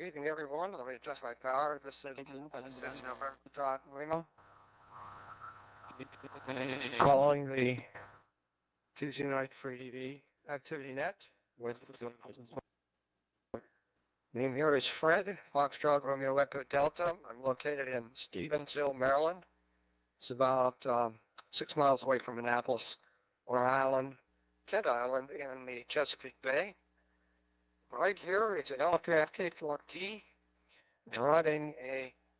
Good evening, everyone. Let me adjust my power. This is November Dot Lima. Following the Tuesday night FreeDV activity net with name here is Fred, Foxtrot Romeo Echo Delta. I'm located in Stevensville, Maryland. It's about 6 miles away from Annapolis, or Island, Kent Island in the Chesapeake Bay. Right here is an aircraft K4T driving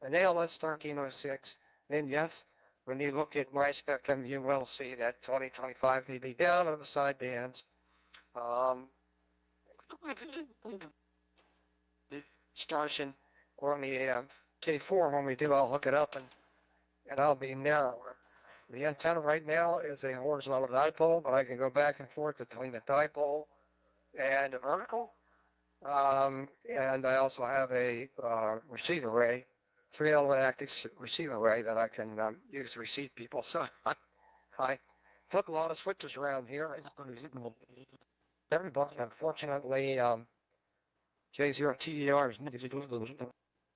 an ALS 1306. And yes, when you look at my spectrum, you will see that 2025 dB down on the side bands. Station on the K4 when we do, I'll hook it up and I'll be narrower. The antenna right now is a horizontal dipole, but I can go back and forth between the dipole and the vertical. And I also have a receiver array, 3-element active receiver array that I can use to receive people. So I took a lot of switches around here. Everybody, unfortunately, K0TER is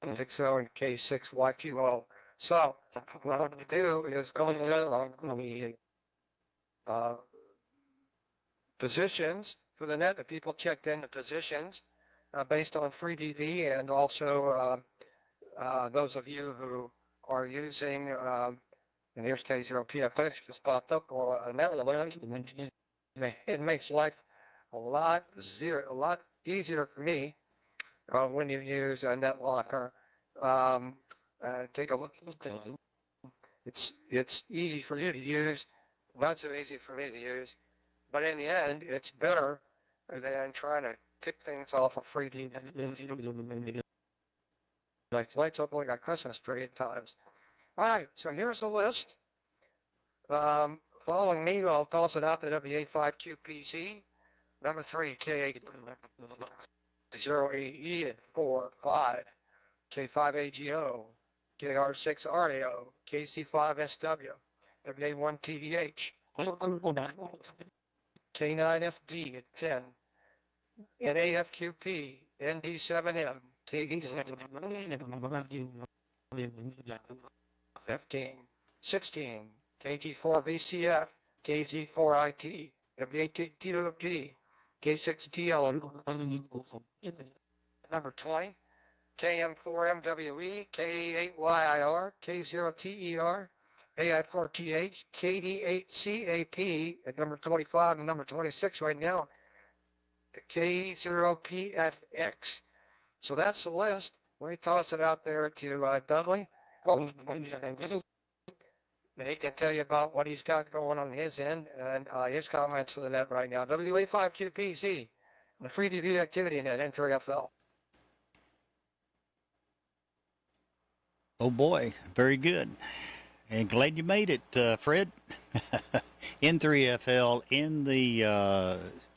Pixel and K6YQO. So what I'm going to do is go along the positions for the net. The people checked in the positions based on FreeDV, and also those of you who are using, in here's K0PFX just popped up, or another alert. It makes life a lot easier for me when you use a NetLocker. Take a look. It's easy for you to use, not so easy for me to use, but in the end, it's better than trying to pick things off of FreeDV. Like lights up like a Christmas tree at times. All right, so here's the list. Following me, I'll toss it out to WA5QPZ. Number 3, K0AE and 4-5, K5AGO, KR6RAO, KC5SW, WA1TVH, K9FD at 10, NAFQP, ND7M, KD15, 16, KG4VCF, KG4IT, WA2TWG, K6DL, number 20, KM4MWE, K8YIR, K0TER, AI4TH, KD8CAP at number 25 and number 26 right now, K0PFX. So that's the list. Let me toss it out there to Dudley. He can tell you about what he's got going on his end and his comments for the net right now. WA5QPZ, the FreeDV activity net, N3FL. Oh boy, very good. And glad you made it, Fred. N3FL in the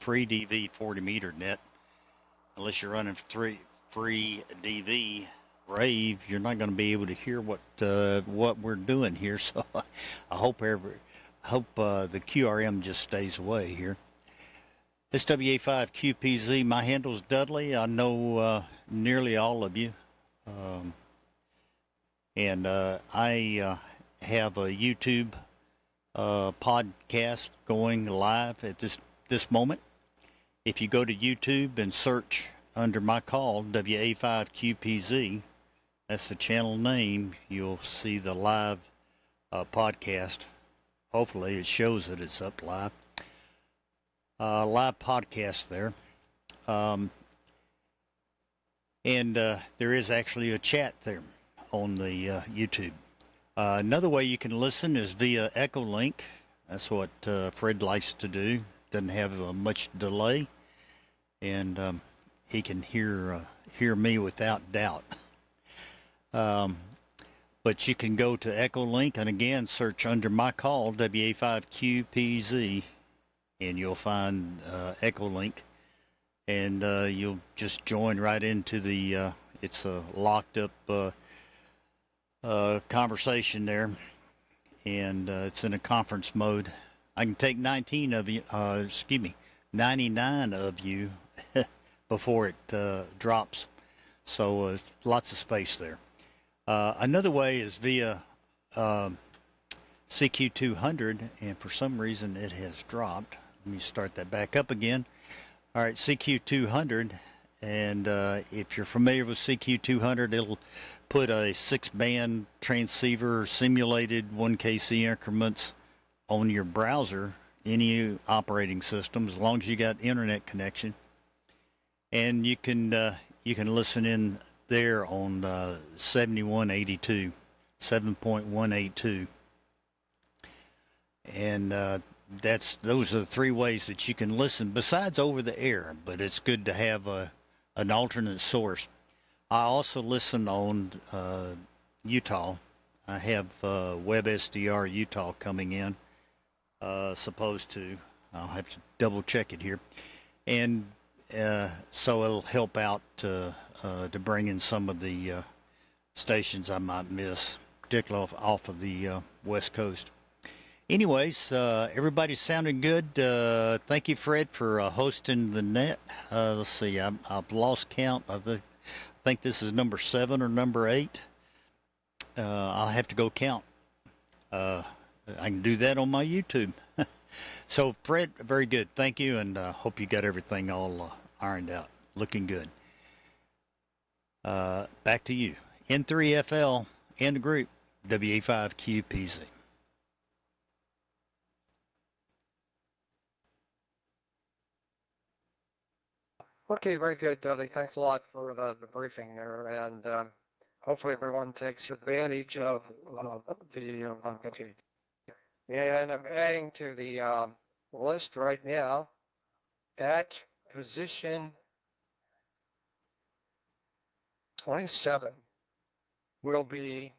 FreeDV 40 meter net. Unless you're running FreeDV Rave, you're not going to be able to hear what we're doing here. So I hope the QRM just stays away here. This WA5QPZ, my handle is Dudley. I know nearly all of you. And I have a YouTube podcast going live at this moment. If you go to YouTube and search under my call, WA5QPZ, that's the channel name, you'll see the live podcast. Hopefully it shows that it's up live. Live podcast there. And there is actually a chat there on the YouTube. Another way you can listen is via EchoLink. That's what Fred likes to do. Doesn't have much delay, and he can hear me without doubt. But you can go to EchoLink and again search under my call WA5QPZ, and you'll find EchoLink, and you'll just join right into the. It's a locked up conversation there, and it's in a conference mode. I can take 99 of you before it drops. So lots of space there. Another way is via CQ200, and for some reason it has dropped. Let me start that back up again. All right, CQ200, and if you're familiar with CQ200, it'll put a 6-band transceiver simulated 1kc increments on your browser, any operating system, as long as you got internet connection, and you can listen in there on 7182, 7.182, and those are the 3 ways that you can listen besides over the air. But it's good to have an alternate source. I also listen on Utah. I have WebSDR Utah coming in. Supposed to. I'll have to double check it here, and so it'll help out to bring in some of the stations I might miss, particularly off of the West Coast. Anyways, everybody's sounding good. Thank you, Fred, for hosting the net. Let's see, I've lost count. I think this is number 7 or number 8. I'll have to go count. I can do that on my YouTube. So, Fred, very good. Thank you, and hope you got everything all ironed out. Looking good. Back to you. N3FL in the group, WE5QPZ. Okay, very good, Dudley. Thanks a lot for the briefing there, and hopefully everyone takes advantage of the okay. And I'm adding to the list right now at position 27 will be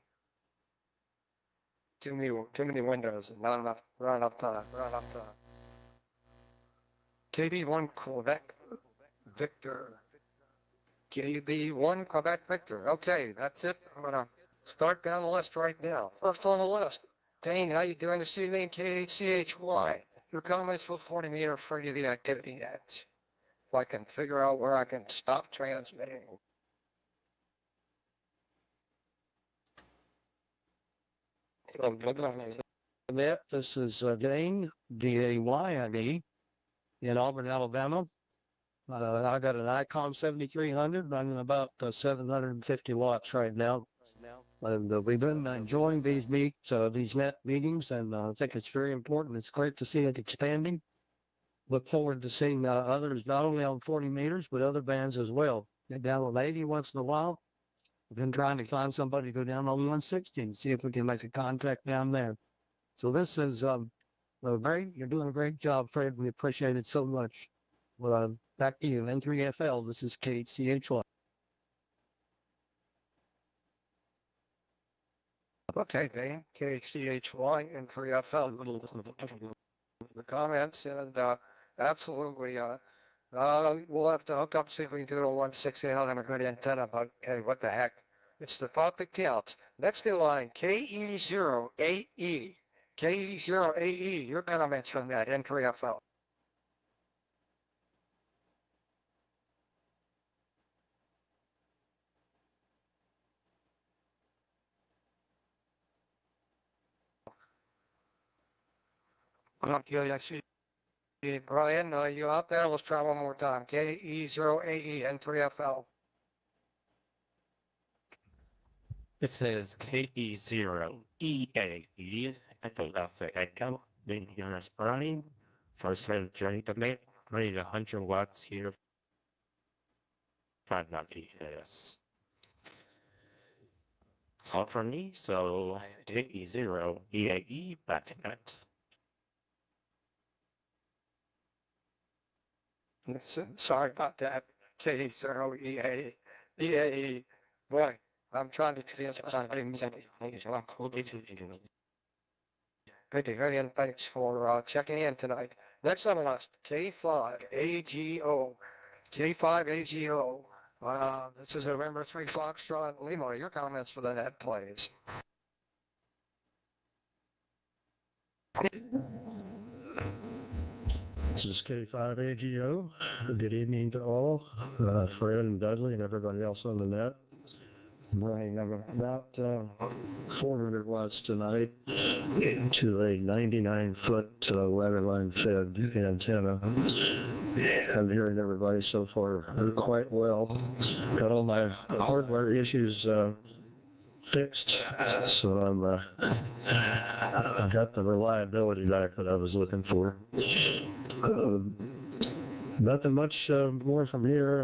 too many windows and not enough time. KB1 Quebec Victor. KB1 Quebec Victor. Okay, that's it. I'm gonna start down the list right now. First on the list, Dane, how you doing this evening? KCHY. Your comments will 40-meter FreeDV activity net. If I can figure out where I can stop transmitting. This is Dane, D-A-Y-N-E, in Auburn, Alabama. I got an Icon 7300 running about 750 watts right now. And we've been enjoying these net meetings, and I think it's very important. It's great to see it expanding. Look forward to seeing others not only on 40 meters, but other bands as well. Get down on 80 once in a while. We've been trying to find somebody to go down on 160 and see if we can make a contact down there. So this is great. You're doing a great job, Fred. We appreciate it so much. Back to you, N3FL. This is KCHY. Okay, Dane, KCHY, N3FL. The comments, and absolutely, we'll have to hook up, see if we can do it on 160 on a good antenna, but hey, what the heck. It's the thought that counts. Next in line, KE08E. KE08E, your comments from that, N3FL. Okay, I see. Brian, you out there? Let's try one more time. KE08E, N3FL. It says KE0EAE, Echo Alpha Echo, then here's Brian, first letter J to make, ready to 100 watts here, 590 S. That's all from me, so KE0EAE, back to net. Sorry about that. KE0EAE. Boy, I'm trying to clear some things. Good to hear you, and thanks for checking in tonight. Next on the list, K5AGO. K5AGO. This is November 3 Foxtrot Lima. Your comments for the net, please. This is K5AGO. Good evening to all, Fred and Dudley and everybody else on the net. Running about 400 watts tonight into a 99-foot weatherline fed antenna. I'm hearing everybody so far quite well. Got all my hardware issues fixed, so I've got the reliability back that I was looking for. Nothing much more from here.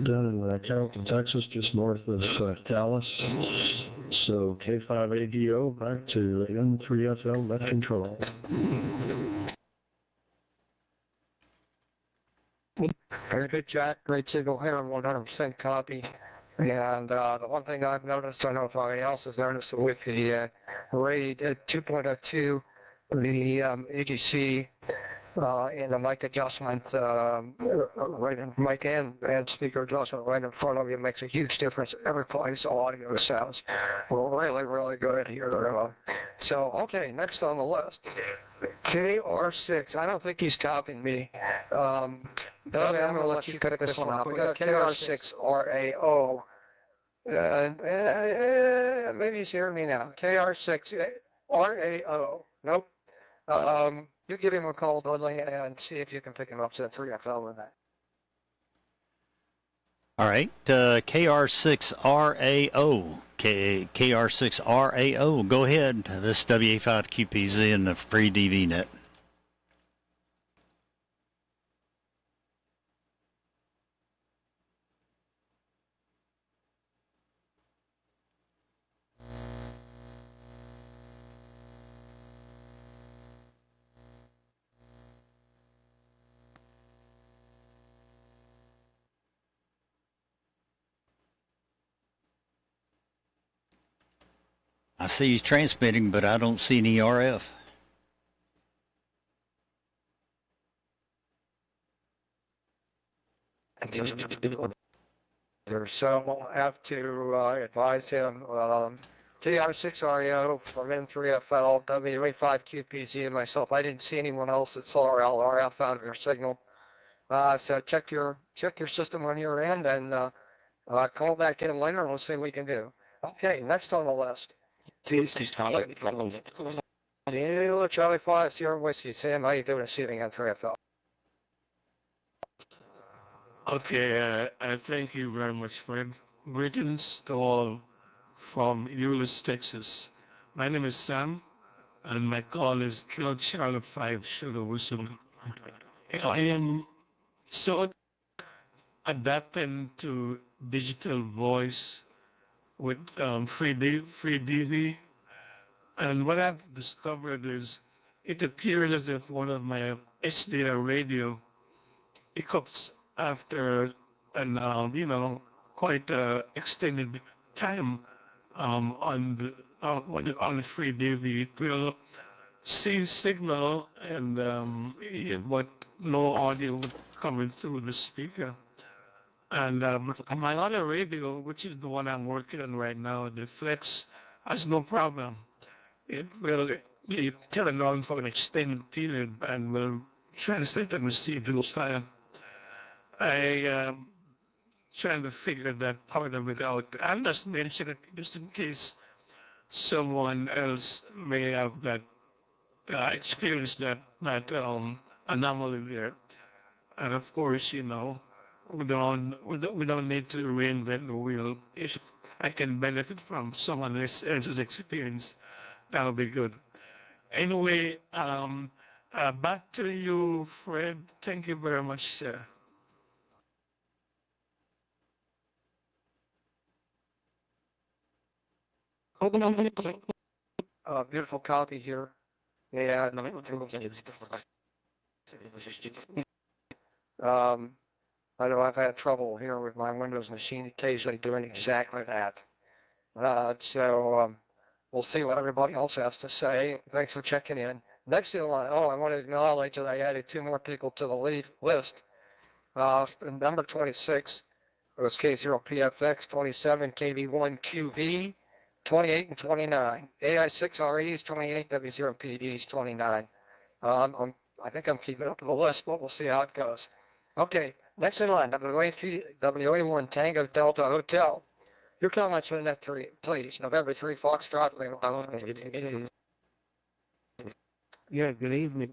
Down in Carrollton, Texas, just north of Dallas. So K5AGO back to N3FL net control. Very good, Jack. Great signal here, 100% copy. And the one thing I've noticed, I don't know if anybody else has noticed, with the RAID 2.02, the AGC and the mic adjustment, right in mic and speaker adjustment right in front of you makes a huge difference. Every place audio sounds really, really good here. So, okay, next on the list, KR6. I don't think he's copying me. Dudley, I'm going to let you pick this one up. We got KR6RAO. Maybe he's hearing me now. KR6RAO. Nope. You give him a call, Dudley, and see if you can pick him up to the 3FL with that. All right, KR6RAO. KR6RAO. Go ahead. This is WA5QPZ in the FreeDV net. I see he's transmitting, but I don't see any RF. So we'll have to advise him. KR6RAO from N3FL, WA5QPZ, and myself. I didn't see anyone else that saw our RF out of your signal. So check your system on your end and call back in later and we'll see what we can do. Okay, next on the list. Charlie 5, Sierra Whiskey. Sam, how you doing receiving N3FL? Okay, thank you very much, Fred. Greetings to all from Euless, Texas. My name is Sam, and my call is Kilo Charlie 5 Sugar Whistle. I am so adapting to digital voice with FreeDV, and what I've discovered is it appears as if one of my SDR radio hiccups after an quite extended time on the FreeDV. It will see signal and but no audio coming through the speaker. And my other radio, which is the one I'm working on right now, the Flex, has no problem. It will be turned on for an extended period and will translate and receive those files. I trying to figure that part of it out. I'm just mentioning it just in case someone else may have that experience that anomaly there. And of course, we don't need to reinvent the wheel. If I can benefit from someone else's experience, that'll be good. Anyway, back to you, Fred. Thank you very much, sir. Beautiful copy here. Yeah. I know I've had trouble here with my Windows machine occasionally doing exactly that. So we'll see what everybody else has to say. Thanks for checking in. Next in line, I want to acknowledge that I added 2 more people to the list. Number 26 was K0PFX, 27 KB1QV, 28 and 29. AI6RE is 28, W0PD is 29. I think I'm keeping up to the list, but we'll see how it goes. Okay, next in line, WA1 Tango Delta Hotel. Your comments for the net 3, please. November 3, Foxtrot. Yeah, good evening.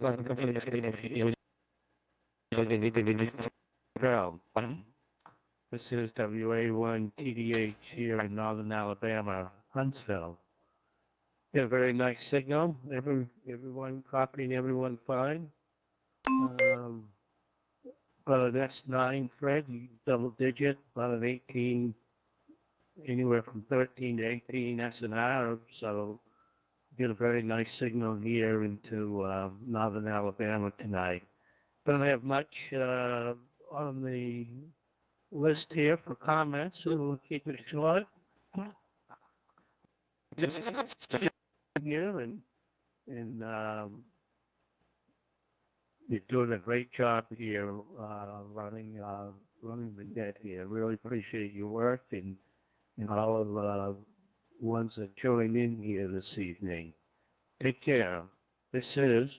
This is WA1 TDH here in northern Alabama, Huntsville. Yeah, very nice signal. Everyone copying, everyone fine. About an S9, Fred, double digit, about an 18, anywhere from 13 to 18 SNR, so get a very nice signal here into northern Alabama tonight. Don't have much on the list here for comments, so we'll keep it short. Here and you're doing a great job here running the net here. Really appreciate your work and all of the ones that joined in here this evening. Take care. This is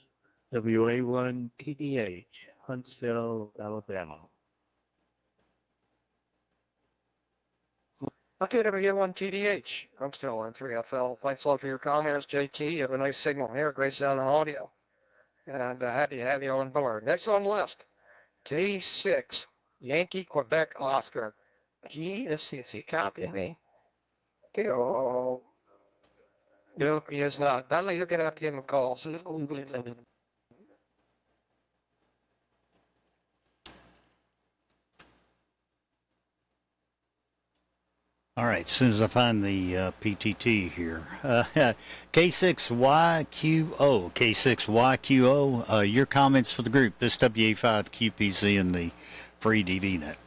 WA1 TDH, Huntsville, Alabama. Okay, WA1 TDH. I'm still on 3FL. Thanks a lot for your comments, JT. You have a nice signal here, great sound and audio. And happy to have you on board. Next on the list, T6, Yankee Quebec Oscar. Let's see, is he copying me? Oh, no, he is not. Dudley, you're going to have to give him a call. All right, as soon as I find the PTT here. K6YQO, K6YQO, your comments for the group, this WA5QPZ and the FreeDV net.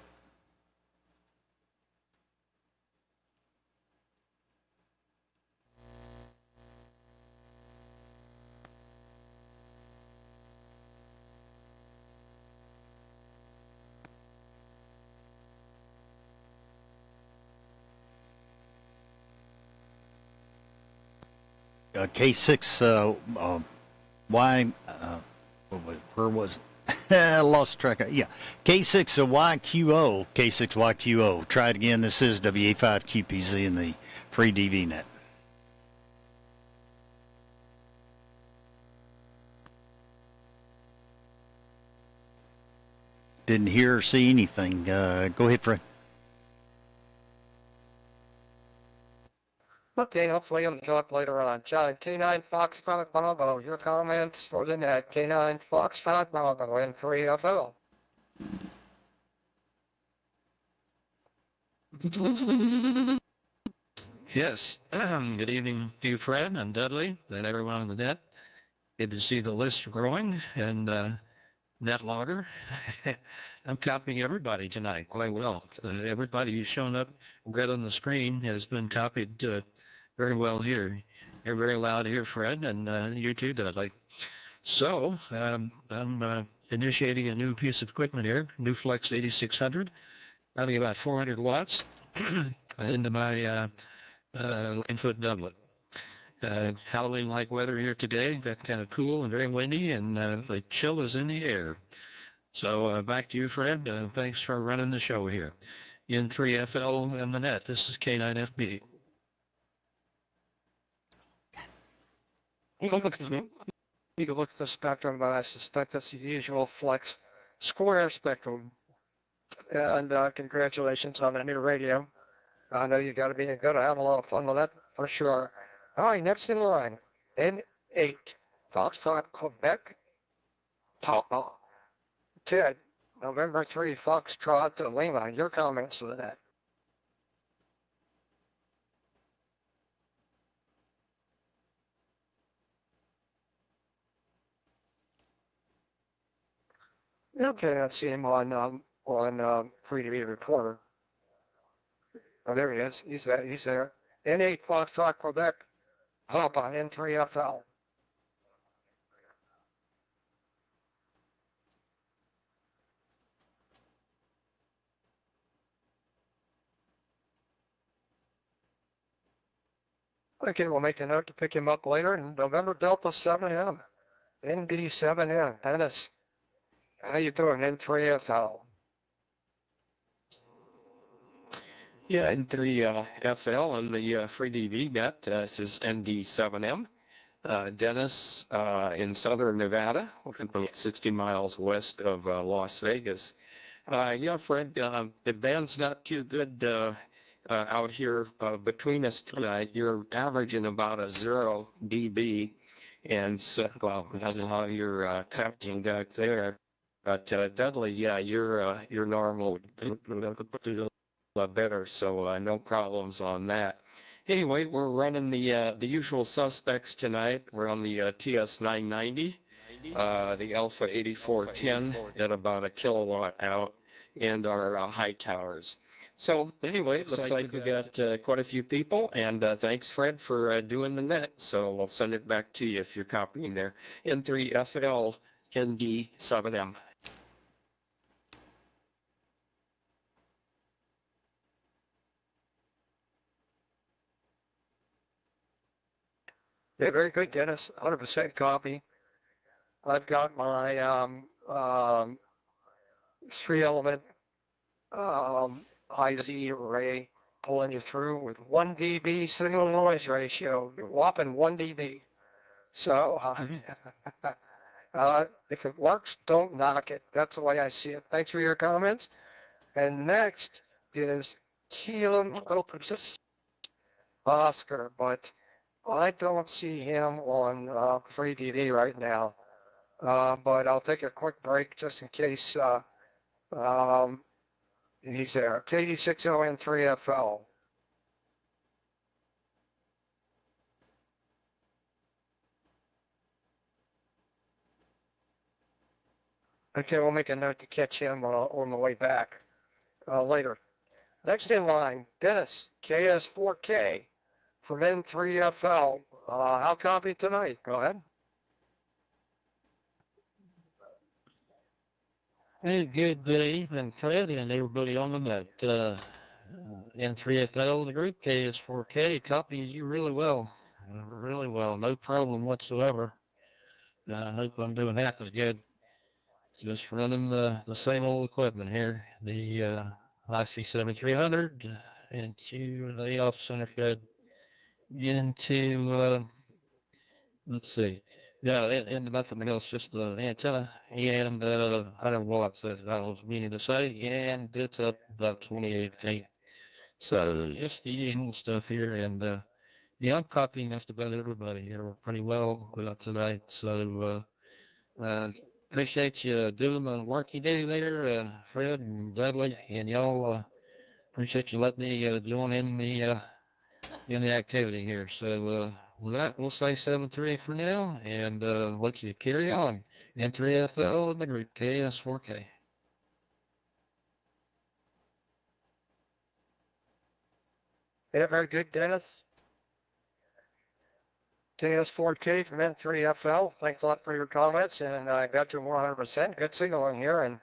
K6 Y, where was it? I lost track of, yeah. K6YQO, K6YQO. Try it again. This is WA5QPZ in the FreeDV net. Didn't hear or see anything. Go ahead, Fred. Okay, hopefully you'll talk later on. John, K9 Fox 5 Bravo, your comments for the net. K9 Fox 5 Bravo in 3FL. Yes. Good evening to you, Fred and Dudley, and everyone on the net. Good to see the list growing and net longer. I'm copying everybody tonight quite well. Everybody who's shown up red on the screen has been copied very well here. You're very loud here, Fred, and you too, Dudley. So I'm initiating a new piece of equipment here, new Flex 8600, running about 400 watts into my infoot doublet. Halloween-like weather here today, got kind of cool and very windy, and the chill is in the air. So back to you, Fred. Thanks for running the show here. In 3FL and the net, this is K9FB. You can look at the spectrum, but I suspect that's the usual Flex square spectrum. And congratulations on the new radio. I know you got to be good. I have a lot of fun with that for sure. All right, next in line, N8, Foxtrot, Quebec, Papa. Ted, November 3, Foxtrot to Lima. Your comments for that. Okay, let's see him on FreeDV Reporter. Oh, there he is. He's there. He's there. N8 Foxtrot, Quebec, Papa, N3FL. Okay, we'll make a note to pick him up later in November Delta 7 AM. NB7N. Dennis, how you doing? N3FL. Yeah, N3FL on the FreeDV net. This is ND7M. Dennis in southern Nevada, about 60 miles west of Las Vegas. Yeah, Fred, the band's not too good out here between us tonight. You're averaging about a 0 dB, and so, well, that's how you're catching that there. But Dudley, yeah, you're normal, better, so no problems on that. Anyway, we're running the usual suspects tonight. We're on the TS990, the Alpha 8410 at about a kilowatt out, and our high towers. So anyway, it looks like we got quite a few people, and thanks, Fred, for doing the net. So I'll send it back to you if you're copying there. N3FL ND7M. Yeah, very good, Dennis. 100% copy. I've got my 3-element IZ array pulling you through with 1 dB signal noise ratio, whopping 1 dB. So if it works, don't knock it. That's the way I see it. Thanks for your comments. And next is Oscar, but I don't see him on FreeDV right now. But I'll take a quick break just in case he's there. KD60N3FL. Okay, we'll make a note to catch him on the way back later. Next in line, Dennis, KS4K from N3FL. How copy tonight? Go ahead. Hey, good evening, Fred, and everybody on the net. N3FL, the group, KS4K, copies you really well. Really well, no problem whatsoever. I hope I'm doing half as good. Just running the same old equipment here. The IC7300 into the off center fed into, let's see. Yeah, and nothing else, just the antenna, and I don't know what I was meaning to say, and it's up about 28 So just the usual stuff here, and yeah, I'm copying just about everybody here pretty well tonight. So appreciate you doing the work you do there, Fred and Dudley, and y'all. Appreciate you letting me join in the activity here. So with that, we'll say 7-3 for now, and let you carry on. N3FL and the group KS4K. Yeah, very good, Dennis. KS4K from N3FL. Thanks a lot for your comments, and I got you 100%. Good signal in here, and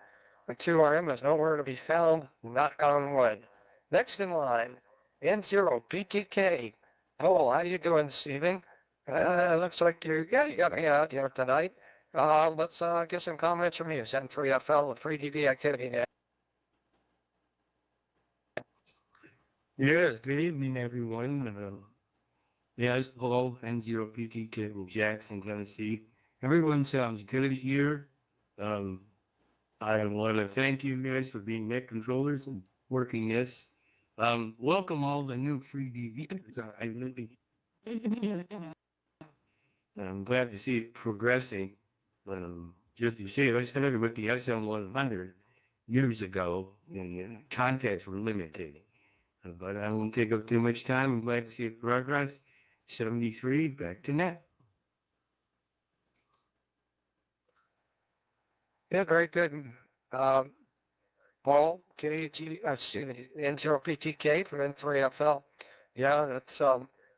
the 2RM is nowhere to be found. Knock on wood. Next in line, N0PTK. Oh, how you doing, Steven? Looks like you got me out here tonight. Let's get some comments from you. N3FL with FreeDV activity net. Yeah, good evening, everyone. Yeah, it's Paul, N0PTK from Jackson, Tennessee. Everyone sounds good here. I want to thank you guys for being net controllers and working this. Welcome all the new FreeDV. I'm glad to see it progressing. Just to see it, I started with the SM100 years ago, and contacts were limited. But I won't take up too much time. I'm glad to see it progress. 73, back to net. Yeah, very good. Paul, N0PTK from N3FL. Yeah, that's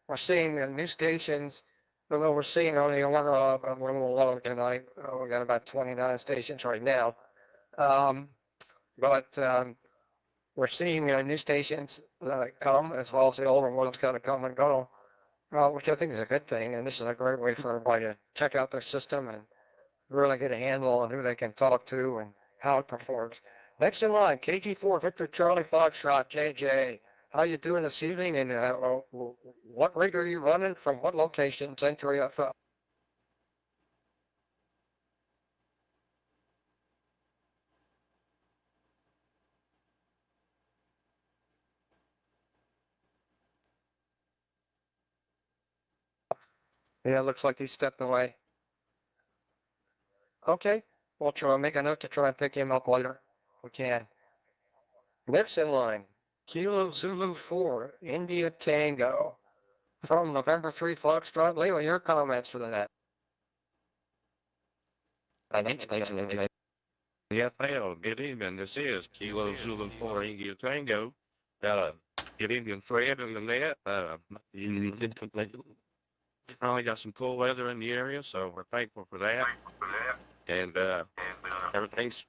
we're seeing new stations, although we're seeing only one a little low tonight. We got about 29 stations right now. But we're seeing new stations come, as well as the older ones kind of come and go, which I think is a good thing. And this is a great way for everybody to check out their system and really get a handle on who they can talk to and how it performs. Next in line, KG4 Victor Charlie Foxtrot JJ. How you doing this evening, and what rig are you running from what location? Century FL. Yeah, looks like he stepped away. Okay, we'll try to make a note to try and pick him up later. We can. Next in line, Kilo Zulu 4, India Tango. From November 3 Foxtrot. Leo, your comments for the net. FL, good evening. This is Kilo Zulu 4 India Tango. Good evening, Fred and the net. Probably got some cool weather in the area, so we're thankful for that. And everything's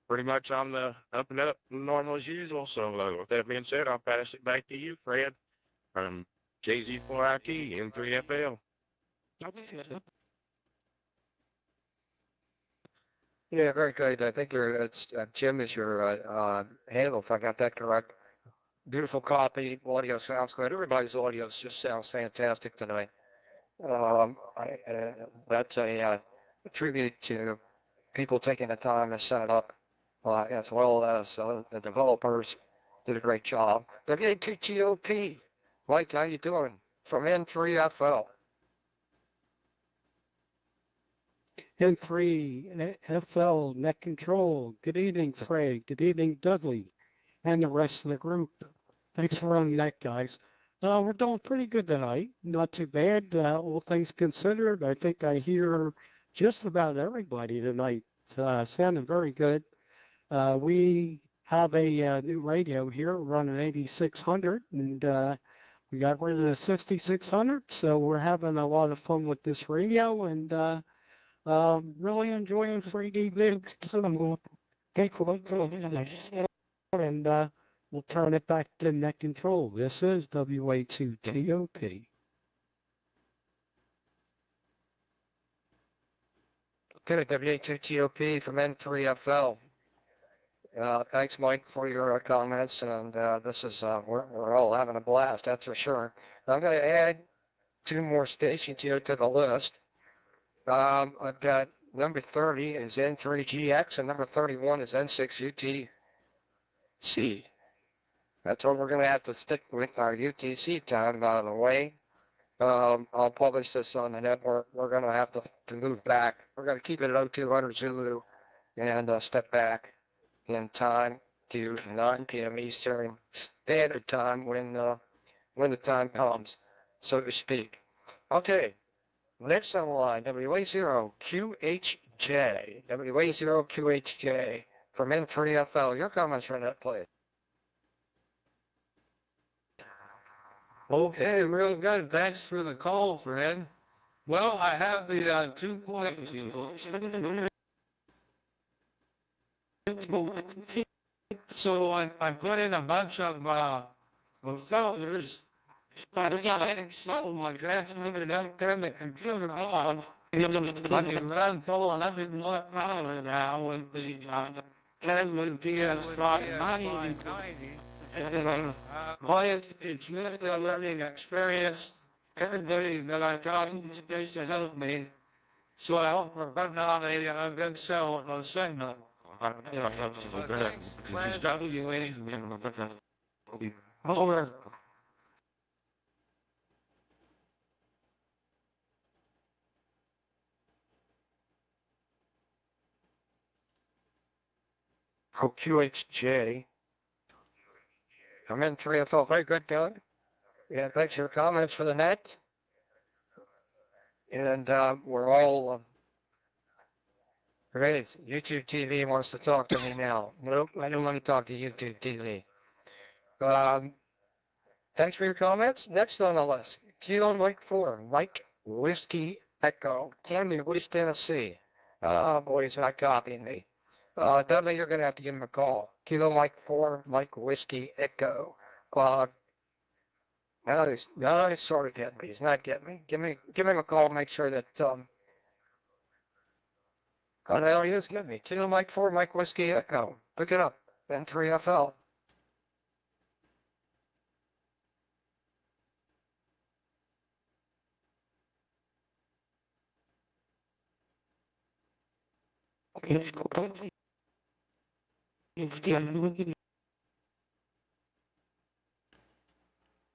pretty much on the up and up, normal as usual. So with that being said, I'll pass it back to you, Fred, from KZ4IT M3FL. Yeah, very good. I think it's Jim is your handle, if I got that correct. Beautiful copy. Audio sounds good. Everybody's audio just sounds fantastic tonight. That's a tribute to people taking the time to set it up, as well as the developers did a great job. WA2GOP, Mike, how you doing? From N3FL. N3FL Net Control. Good evening, Fred. Good evening, Dudley, and the rest of the group. Thanks for running that, guys. We're doing pretty good tonight. Not too bad, all things considered. I think I hear just about everybody tonight sounding very good. We have a new radio here running 8600, and we got rid of the 6600, so we're having a lot of fun with this radio, and really enjoying FreeDV. So I'm going to take a look and we'll turn it back to Net Control. This is WA2TOP. Okay, WA2TOP from N3FL. Thanks, Mike, for your comments, and this is we're all having a blast, that's for sure. I'm going to add 2 more stations here to the list. I've got number 30 is N3GX, and number 31 is N6UTC. That's what we're going to have to stick with our UTC time out of the way. I'll publish this on the network. We're going to have to move back. We're going to keep it at 0200 Zulu and step back in time to 9 p.m. Eastern Standard Time when the time comes, so to speak. Okay, next on the line, WA0QHJ. WA0QHJ from N3FL. Your comments on that, please. Okay, real good. Thanks for the call, Fred. Well, I have the 2 points. So I put in a bunch of filters. But I got installed my transmitter down turn the computer off. I can run full 11 now with the Edmund PS590. Boy, it's been a learning experience. Everybody that I'm talking to is to help me. So I hope we're putting on a good sell of a signal. This is WA. Over. QHJ. I'm in 3FL. Very good, Doug. Yeah, thanks for your comments for the net. And we're all ready. YouTube TV wants to talk to me now. Nope, I don't want to talk to YouTube TV. Thanks for your comments. Next on the list, Kilo Mike 4, Mike Whiskey Echo, Tammy, West Tennessee. Boy, he's not copying me. Dudley, you're going to have to give him a call. Kilo Mike 4, Mike Whiskey Echo. Now he's sort of getting me. He's not getting me. Give him a call. Make sure that Oh, the hell he is giving me. Kilo Mike 4, Mike Whiskey Echo. Pick it up. N3FL.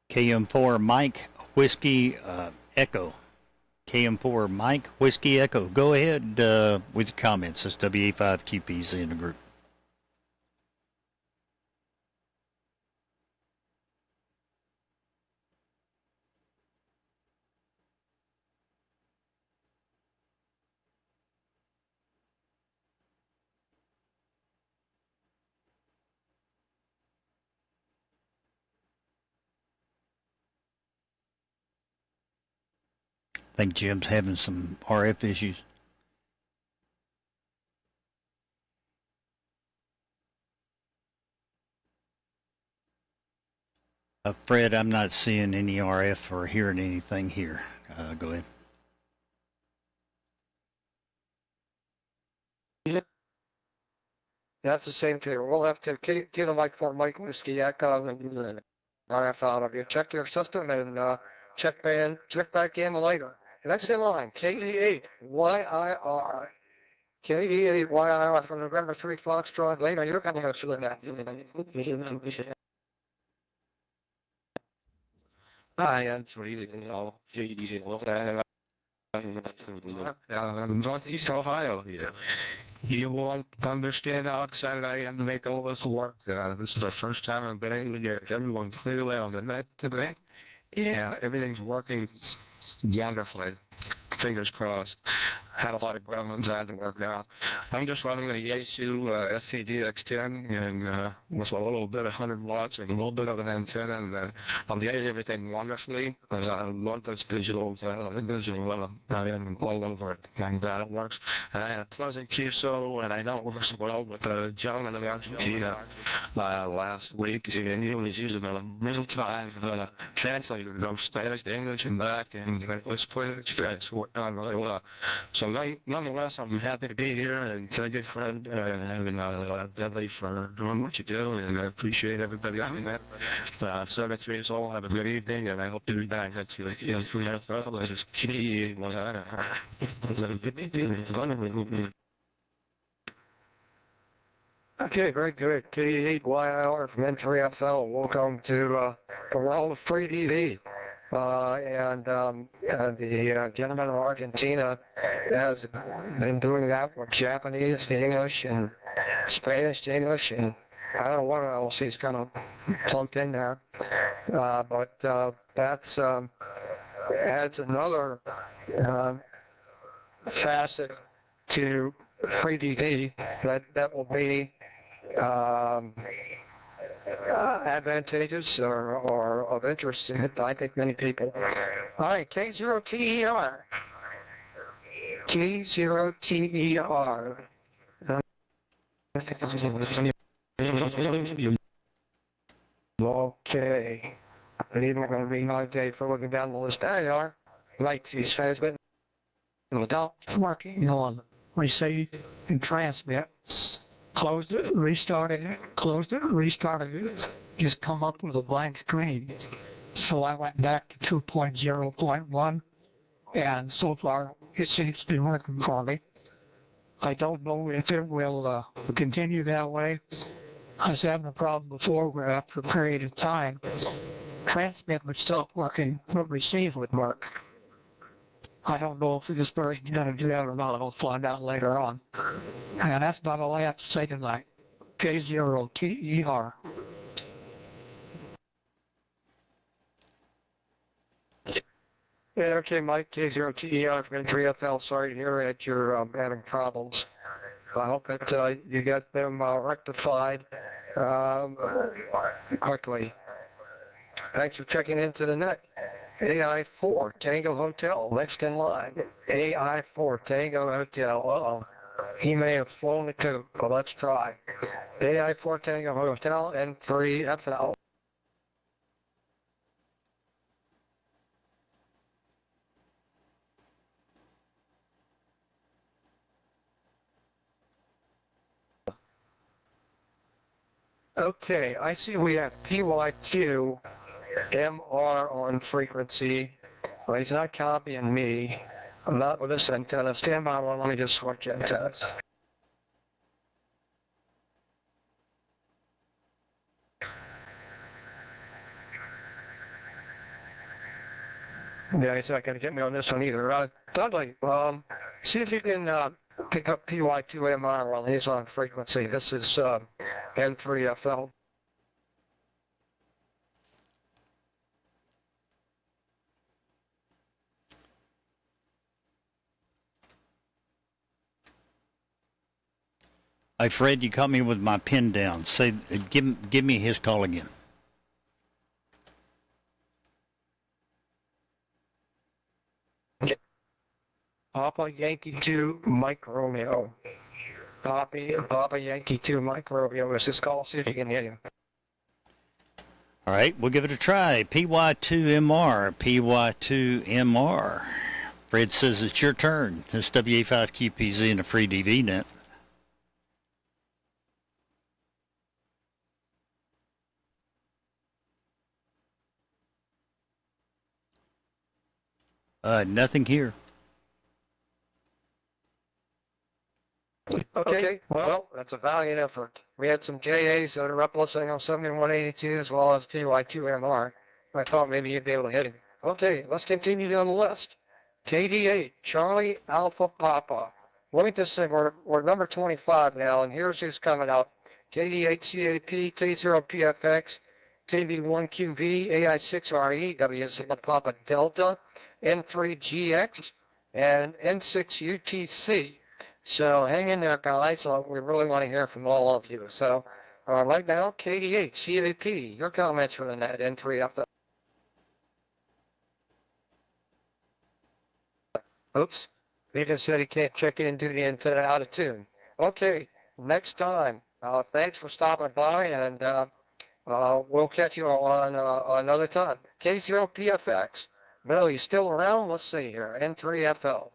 KM4 Mike Whiskey Echo. KM4 Mike Whiskey Echo. Go ahead with your comments. It's WA5QP's in the group. I think Jim's having some RF issues. Fred, I'm not seeing any RF or hearing anything here. Go ahead. That's the same thing. We'll have to Kilo Mike 4, Mike Whiskey Echo and RF out of you. Check your system and check back in later. And that's in line. KE8YIR. KE8YIR from November 3 Foxtrot. Later, you're going to have to that. Hi, that's really, Northeast Ohio here. You won't understand how excited I am to make all this work. This is the first time I've been able to get everyone clearly on the net today. Yeah, everything's working wonderfully. Fingers crossed. Had a lot of gremlins I had to work out. I'm just running a Yaesu SCDX10 and with a little bit of 100 watts and a little bit of an antenna, and I'm getting everything wonderfully. I love this digital all over it, and it works. And I had a pleasant QSO, and I know it works well with the gentleman in Argentina last week, and he was using a real-time translator from Spanish to English and back, and it was pretty fast. Worked on really well. So nonetheless, I'm happy to be here, and thank you, friend, and Dudley for doing what you do, and I appreciate everybody having that. 73 years old, have a good evening, and I hope to be back at you. Okay, very good. KE8YIR from N3FL. Welcome to the world of FreeDV. The gentleman in Argentina has been doing that with Japanese to English and Spanish to English, and I don't know what else he's kind of plunked in there. But that's adds another facet to FreeDV that will be advantageous or of interest to I think many people. All right, K0TER. K0TER. Okay. And even going to be another day for looking down the list. There you are. Like these fans, but without working on receive and transmit. Closed it, restarted it, closed it, restarted it. Just come up with a blank screen. So I went back to 2.0.1, and so far it seems to be working for me. I don't know if it will continue that way. I was having a problem before where after a period of time, transmit would stop working, but receive would work. I don't know if this version is going to do that or not. I'll find out later on. And that's about all I have to say tonight. K0TER. Yeah, okay, Mike, K0TER from N3FL. Sorry to hear that you're having problems. I hope that you get them rectified quickly. Thanks for checking into the net. AI4 Tango Hotel, next in line. AI4 Tango Hotel. Uh-oh. He may have flown the coop, but let's try. AI4 Tango Hotel, N3FL. Okay, I see we have PY2 MR on frequency. Well, he's not copying me. I'm not with this antenna. Stand by one. Let me just switch antennas. Yeah, he's not going to get me on this one either. Dudley, see if you can pick up PY2MR while he's on frequency. This is N3FL. Hey, Fred, you caught me with my pin down. Say, give me his call again. Papa Yankee 2 Mike Romeo. Papa Yankee 2 Mike Romeo is his call. See if he can hear you. All right, we'll give it a try. PY2MR, PY2MR. Fred says it's your turn. This WA5QPZ in a FreeDV net. Nothing here. Okay, well, that's a valiant effort. We had some JAs that are up listening on 7182 as well as PY2MR. I thought maybe you'd be able to hit him. Okay, let's continue down the list. KD8, Charlie Alpha Papa. Let me just say, we're number 25 now, and here's who's coming out. KD8 CAP, K0PFX, KB1QV, AI6RE, W7 Papa Delta, N3GX, and N6UTC. So hang in there, guys. We really want to hear from all of you. So right now, KD8, CAP, your comments for the net, N3FL. Oops. He just said he can't check in due to the antenna out of tune. Okay, next time. Thanks for stopping by, and we'll catch you on another time. K0PFX. Bill, you still around? Let's see here. N3FL.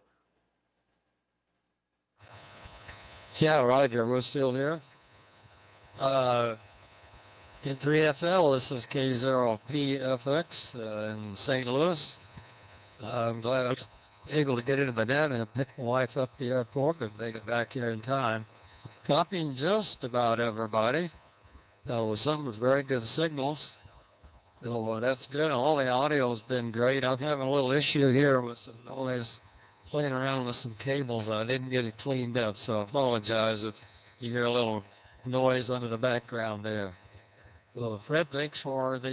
Yeah, Roger, we're still here. In 3FL, this is K0PFX in St. Louis. I'm glad I was able to get into the net and pick my wife up the airport and make it back here in time. Copying just about everybody. So some with very good signals. So that's good. All the audio's been great. I'm having a little issue here with some noise, playing around with some cables. I didn't get it cleaned up, so I apologize if you hear a little noise under the background there. Well, Fred, thanks for the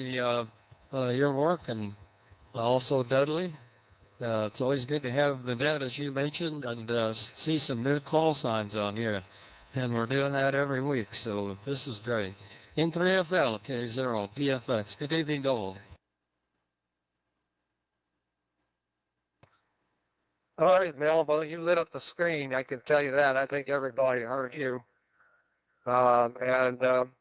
your work, and also Dudley. It's always good to have the net, as you mentioned, and see some new call signs on here. And we're doing that every week, so this is great. In 3FL, K0, PFX. Good evening, all. All right, Mel, well, you lit up the screen. I can tell you that. I think everybody heard you. We got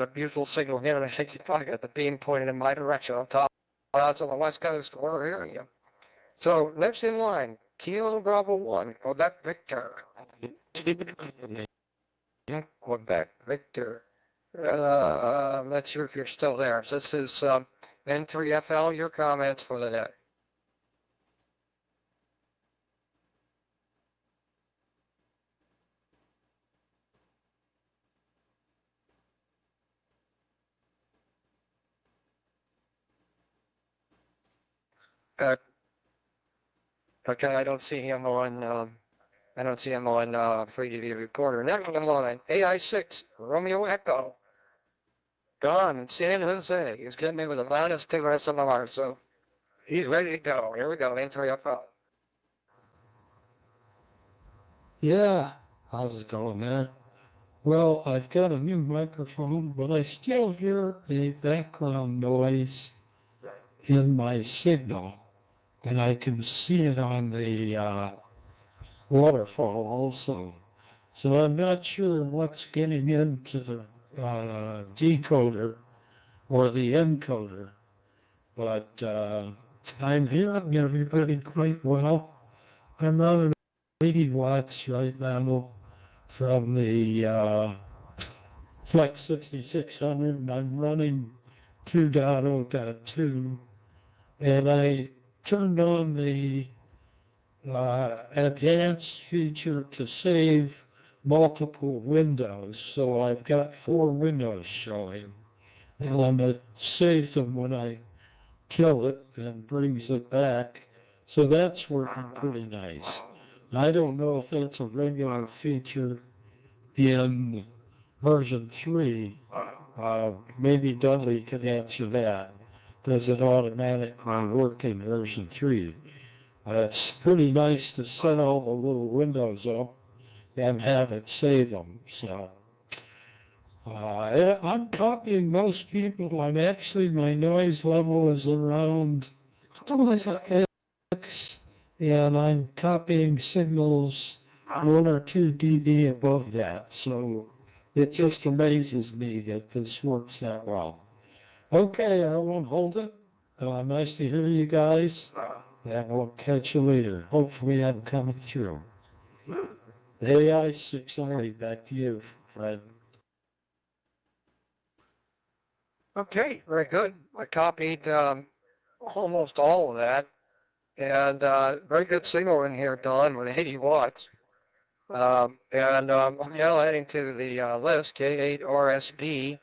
a beautiful signal here, and I think you probably got the beam pointed in my direction on top. That's on the west coast. We're hearing you. So next in line, Kilo Bravo 1, Quebec Victor. Quebec Victor. I'm not sure if you're still there. This is N3FL, your comments for the net. Okay, I don't see him on FreeDV Reporter. Next in line, AI6, Romeo Echo. Gone in San Jose. He's getting me with a -2 SMR, so he's ready to go. Here we go, N3FL. Yeah, how's it going, man? Well, I've got a new microphone, but I still hear a background noise in my signal, and I can see it on the waterfall also. So I'm not sure what's getting into the decoder or the encoder, but I'm hearing everybody quite well. I'm on 80 watts right now from the Flex 6600, and I'm running 2.0.2, and I turned on the advanced feature to save multiple windows, so I've got 4 windows showing, and I'm going to save them when I kill it and brings it back. So that's working pretty nice. I don't know if that's a regular feature in version 3. Maybe Dudley can answer that. Does it automatically work in version 3? It's pretty nice to set all the little windows up and have it save them. So I'm copying most people. I'm actually, my noise level is around X, and I'm copying signals 1 or 2 dB above that. So it just amazes me that this works that well. Okay, I won't hold it. Nice to hear you guys, and we'll catch you later. Hopefully I'm coming through. AI 600, back to you, Fred. Okay, very good. I copied almost all of that, and very good signal in here, Don, with 80 watts. I'm now adding to the list K8RSB.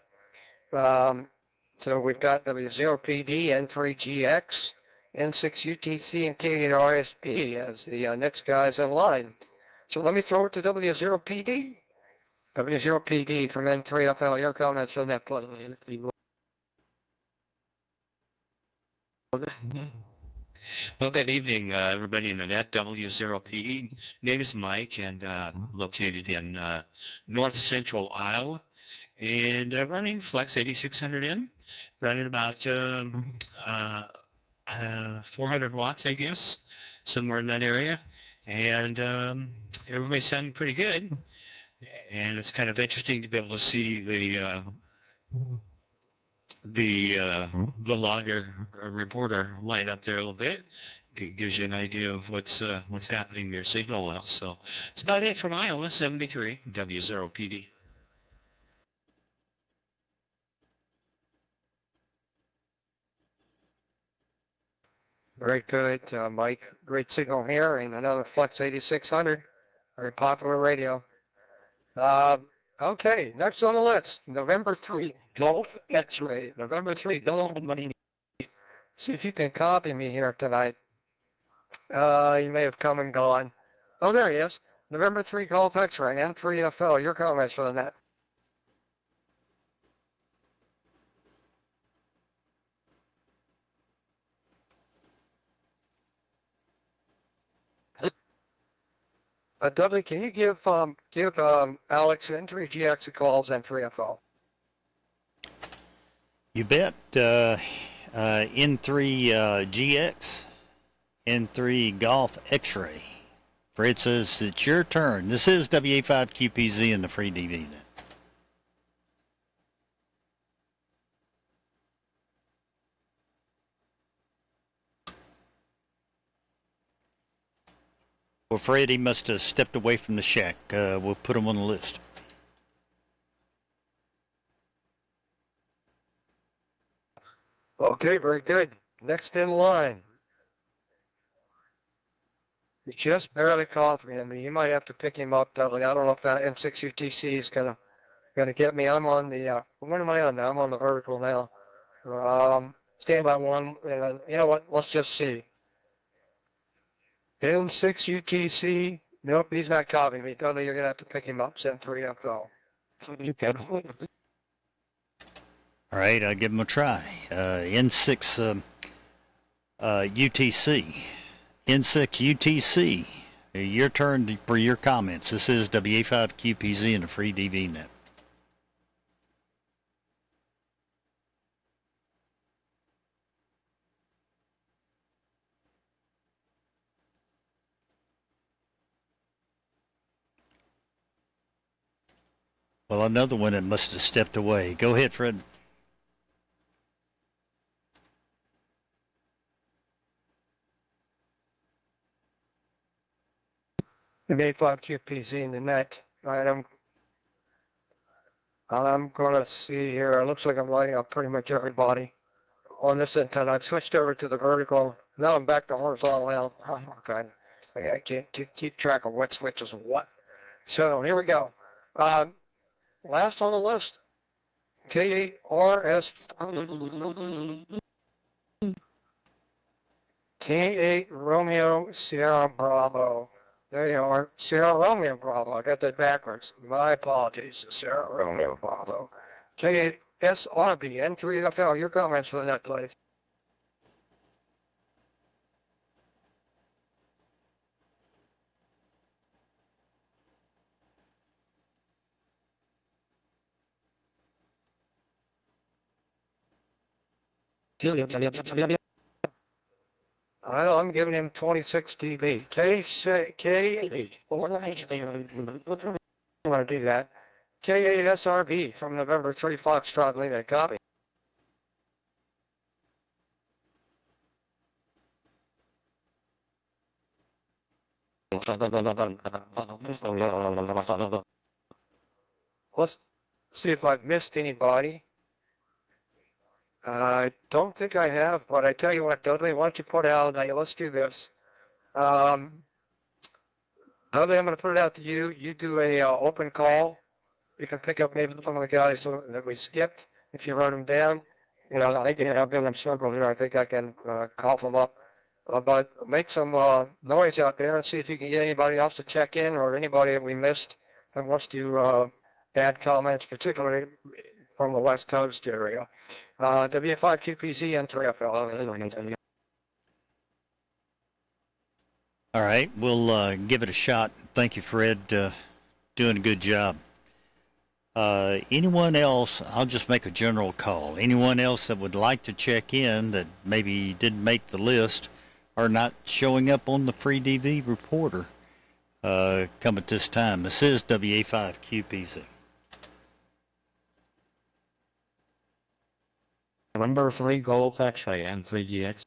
So we've got W0PD, N3GX, N6UTC, and K8RSB as the next guys in line. So let me throw it to W0PD. W0PD from N3FL. Your comments on that, please. Well, good evening, everybody in the net. W0PE. Name is Mike, and located in north central Iowa. And running Flex 8600M, running about 400 watts, I guess, somewhere in that area. And everybody's sounding pretty good. And it's kind of interesting to be able to see the logger reporter light up there a little bit. It gives you an idea of what's happening to your signal now. So it's about it from Iowa 73 W0PD. Very good, Mike. Great signal here, and another Flex 8600. Very popular radio. Okay, next on the list, November 3, Golf X-Ray. November 3, Golf Money. See if you can copy me here tonight. You may have come and gone. Oh, there he is. November 3, Golf X-Ray, N3FL. Your comments for the net. Dudley, can you give Alex N3GX a call, N3FL? You bet. N3GX, N3 Golf X-Ray. Fred says it's your turn. This is WA5QPZ in the FreeDV net. Well, Fred, he must have stepped away from the shack. We'll put him on the list. Okay, very good. Next in line. He just barely caught me. I mean, you might have to pick him up, Dudley. I don't know if that N6UTC is gonna get me. I'm on the what am I on now? I'm on the vertical now. Standby one. You know what? Let's just see. N6UTC. Nope, he's not copying me. Dudley, you're gonna have to pick him up. N3FL. All right, I'll give him a try. N6 UTC. N6 UTC. Your turn for your comments. This is WA5QPZ in the FreeDV net. Well, another one that must have stepped away. Go ahead, Fred. WA5QPZ in the net. All right, I'm going to see here. It looks like I'm lighting up pretty much everybody on this antenna. I've switched over to the vertical. Now I'm back to horizontal now. Oh, God. I can't keep track of what switches what. So here we go. Last on the list, K8RS, K8 Romeo Sierra Bravo. There you are, Sierra Romeo Bravo. I got that backwards. My apologies, Sierra Romeo Bravo. K8 SRB N3FL. Your comments for the net, please. I'm giving him 26 dB. K8, what am I going to do that? K8 SRB from November 3 Foxtrot Lima. Copy. Let's see if I've missed anybody. I don't think I have, but I tell you what, Dudley, why don't you put out, let's do this. Dudley, I'm going to put it out to you. You do a open call. You can pick up maybe some of the guys that we skipped if you wrote them down. You know, I think you have them circled here. I think I can call them up. But make some noise out there and see if you can get anybody else to check in or anybody that we missed that wants to add comments, particularly from the West Coast area. W5QPZ and 3FL. All right, we'll give it a shot. Thank you, Fred. Doing a good job. Anyone else, I'll just make a general call. Anyone else that would like to check in that maybe didn't make the list or not showing up on the FreeDV Reporter, come at this time. This is WA5QPZ. Number 3 Golf X-ray and 3GX.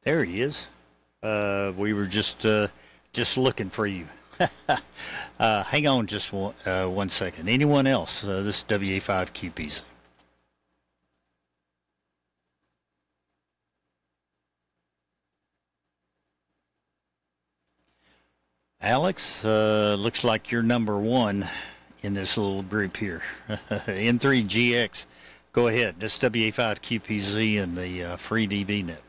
There he is. We were just looking for you. Hang on just one second. Anyone else? This is WA5QPZ. Alex, looks like you're number 1 in this little group here. N3GX. Go ahead. This is WA5QPZ and the FreeDV net.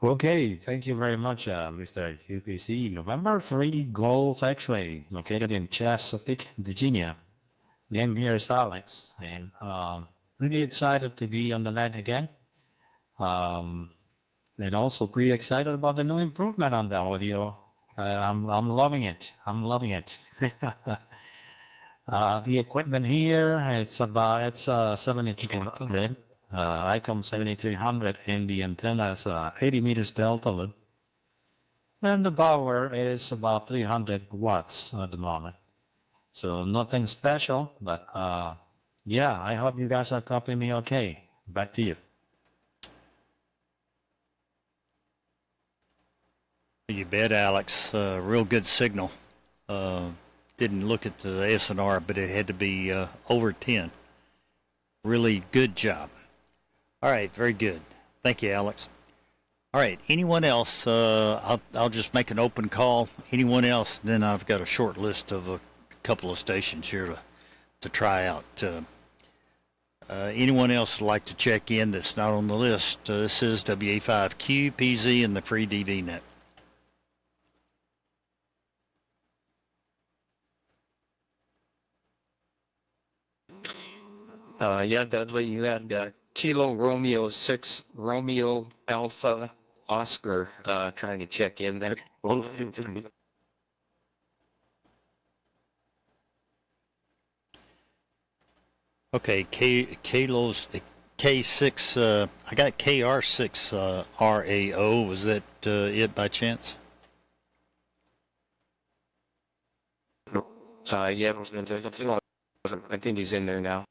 Okay, thank you very much, Mr. QPC. November 3 Golf X-ray, located in Chesapeake, Virginia. Name here is Alex, and really excited to be on the net again. And also pretty excited about the new improvement on the audio. I'm loving it. I'm loving it. The equipment here, it's 7300. ICOM 7300, and the antenna is 80 meters delta loop. And the power is about 300 watts at the moment. So nothing special, but yeah, I hope you guys are copying me okay. Back to you. You bet, Alex. Real good signal. Didn't look at the SNR, but it had to be over 10. Really good job. All right, very good. Thank you, Alex. All right, anyone else? I'll just make an open call. Anyone else? Then I've got a short list of a couple of stations here to try out. Anyone else like to check in that's not on the list? This is WA5QPZ and the FreeDV net. Yeah, Dudley, you had Kilo Romeo 6 Romeo Alpha Oscar trying to check in there. Okay, Kalo's K6. I got KR6 RAO. Was that it by chance? Yeah, I think he's in there now.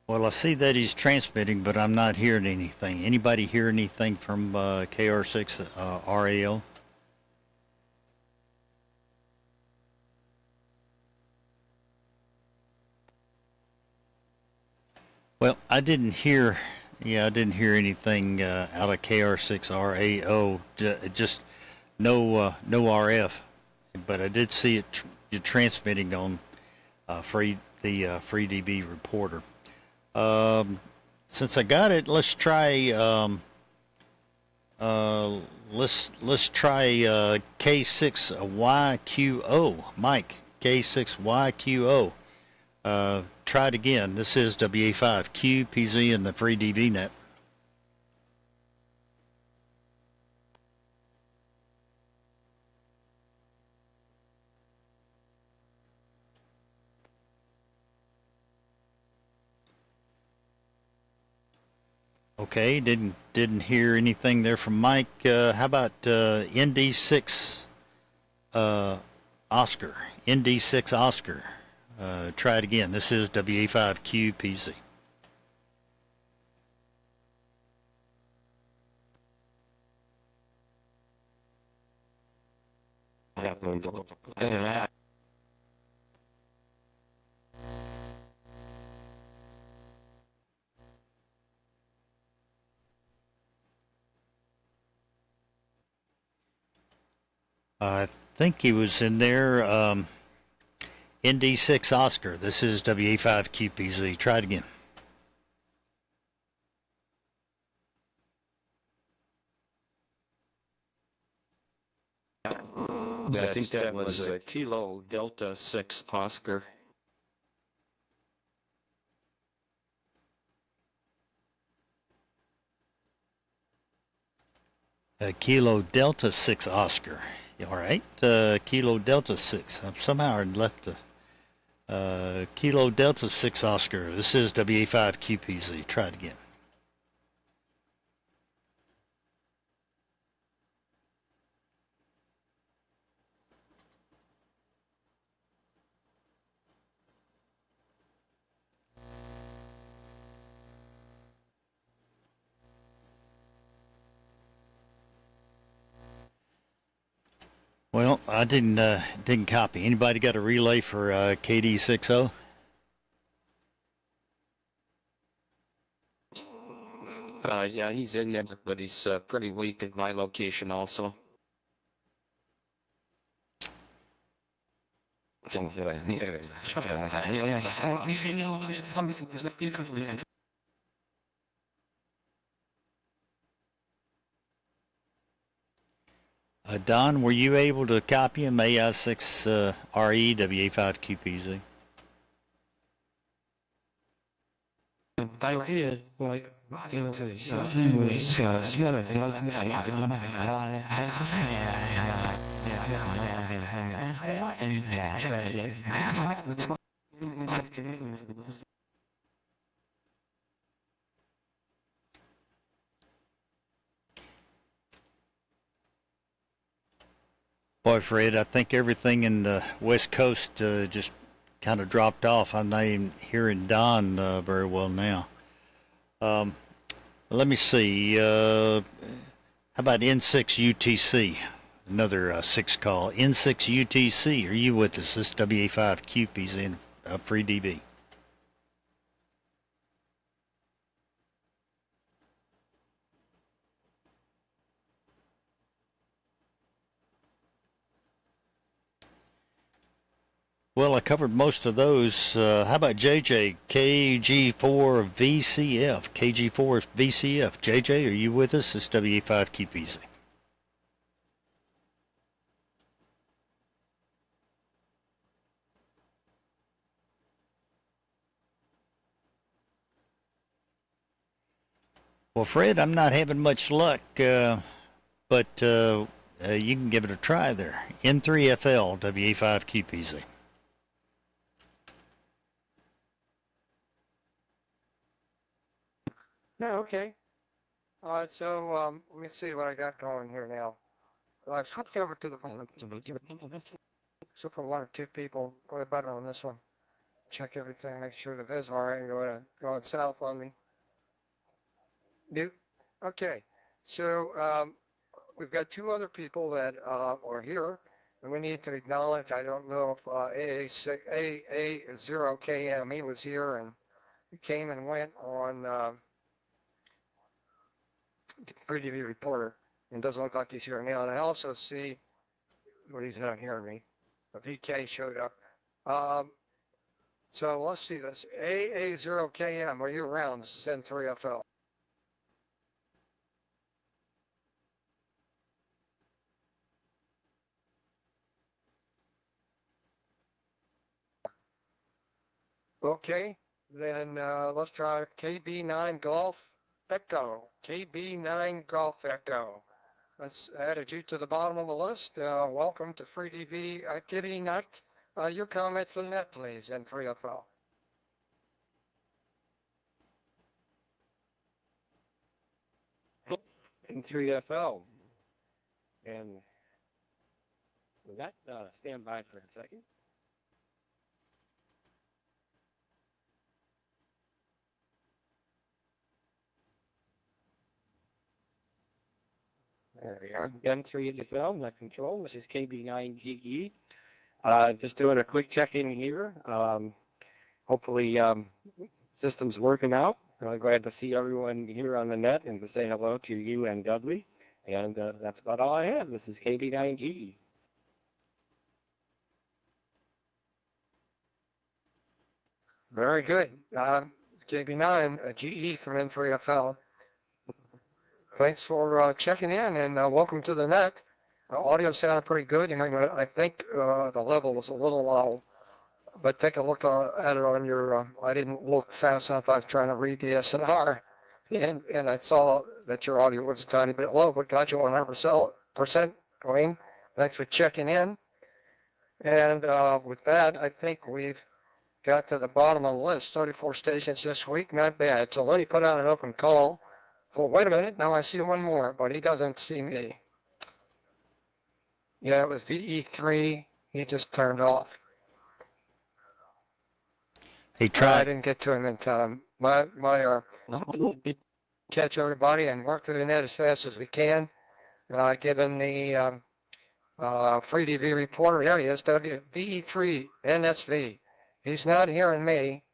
Well, I see that he's transmitting, but I'm not hearing anything. Anybody hear anything from KR6 RAO? Well, I didn't hear anything out of KR6 RAO. Just no RF, but I did see it transmitting on the FreeDV Reporter. Since I got it, let's try K6YQO. Mike, K6YQO. Try it again. This is WA5 QPZ and the FreeDV net. Okay, didn't hear anything there from Mike. How about ND6 Oscar? ND6 Oscar. Try it again. This is WA5 QPZ. I think he was in there. ND6 Oscar. This is WA5 QPZ. Try it again. I think that was Kilo Delta 6 Oscar. Kilo Delta 6 Oscar. All right. Kilo Delta 6. Somehow I left the Kilo Delta 6 Oscar. This is WA5 QPZ. Try it again. Well, I didn't copy. Anybody got a relay for KD60? Yeah, he's in there, but he's pretty weak at my location also. Don, were you able to copy him? AI6 RE WA5 QPZ. Boy, Fred, I think everything in the West Coast just kind of dropped off. I'm not even hearing Don very well now. Let me see. How about N6 UTC? Another 6 call. N6 UTC, are you with us? This is WA5 QP's in FreeDV. Well, I covered most of those. How about JJ? KG4 VCF. KG4 VCF. JJ, are you with us? It's WA5 QPZ. Well, Fred, I'm not having much luck, but you can give it a try there. N3FL, WA5 QPZ. Yeah, okay. So let me see what I got going here now. Well, I've hopped over to the phone. So for one or two people, probably better on this one. check everything, make sure the viz all right, going south on me. New. Okay. So we've got two other people that are here, and we need to acknowledge. I don't know if AA0KM, he was here and he came and went on FreeDV Reporter, and doesn't look like he's here now. And I also see, well, he's not hearing me, but VK showed up. So let's see this. AA0KM, are you around? This is N3FL. Okay, then let's try KB9 Golf Echo. KB9 Golf Echo. Let's added you to the bottom of the list. Welcome to FreeDV Activity Night. Your comments on that, please, N3FL. N3FL. And with that, stand by for a second. There we are. N3FL, my control. This is KB9GE. Just doing a quick check-in here. Hopefully, system's working out. Glad to see everyone here on the net and to say hello to you and Dudley. And that's about all I have. This is KB9GE. Very good. KB9, GE from N3FL. Thanks for checking in, and welcome to the net. Audio sounded pretty good, and I think the level was a little low. But take a look at it on your, I didn't look fast enough. I was trying to read the SNR, and I saw that your audio was a tiny bit low, but got you 100%, Wayne. Thanks for checking in. And with that, I think we've got to the bottom of the list. 34 stations this week, not bad. So let me put out an open call. Oh, wait a minute, now I see one more, but he doesn't see me. Yeah, it was VE3, he just turned off. Hey, try. I didn't get to him in time. Catch everybody and work through the net as fast as we can. Given the FreeDV Reporter, there he is, VE3 NSV. He's not hearing me,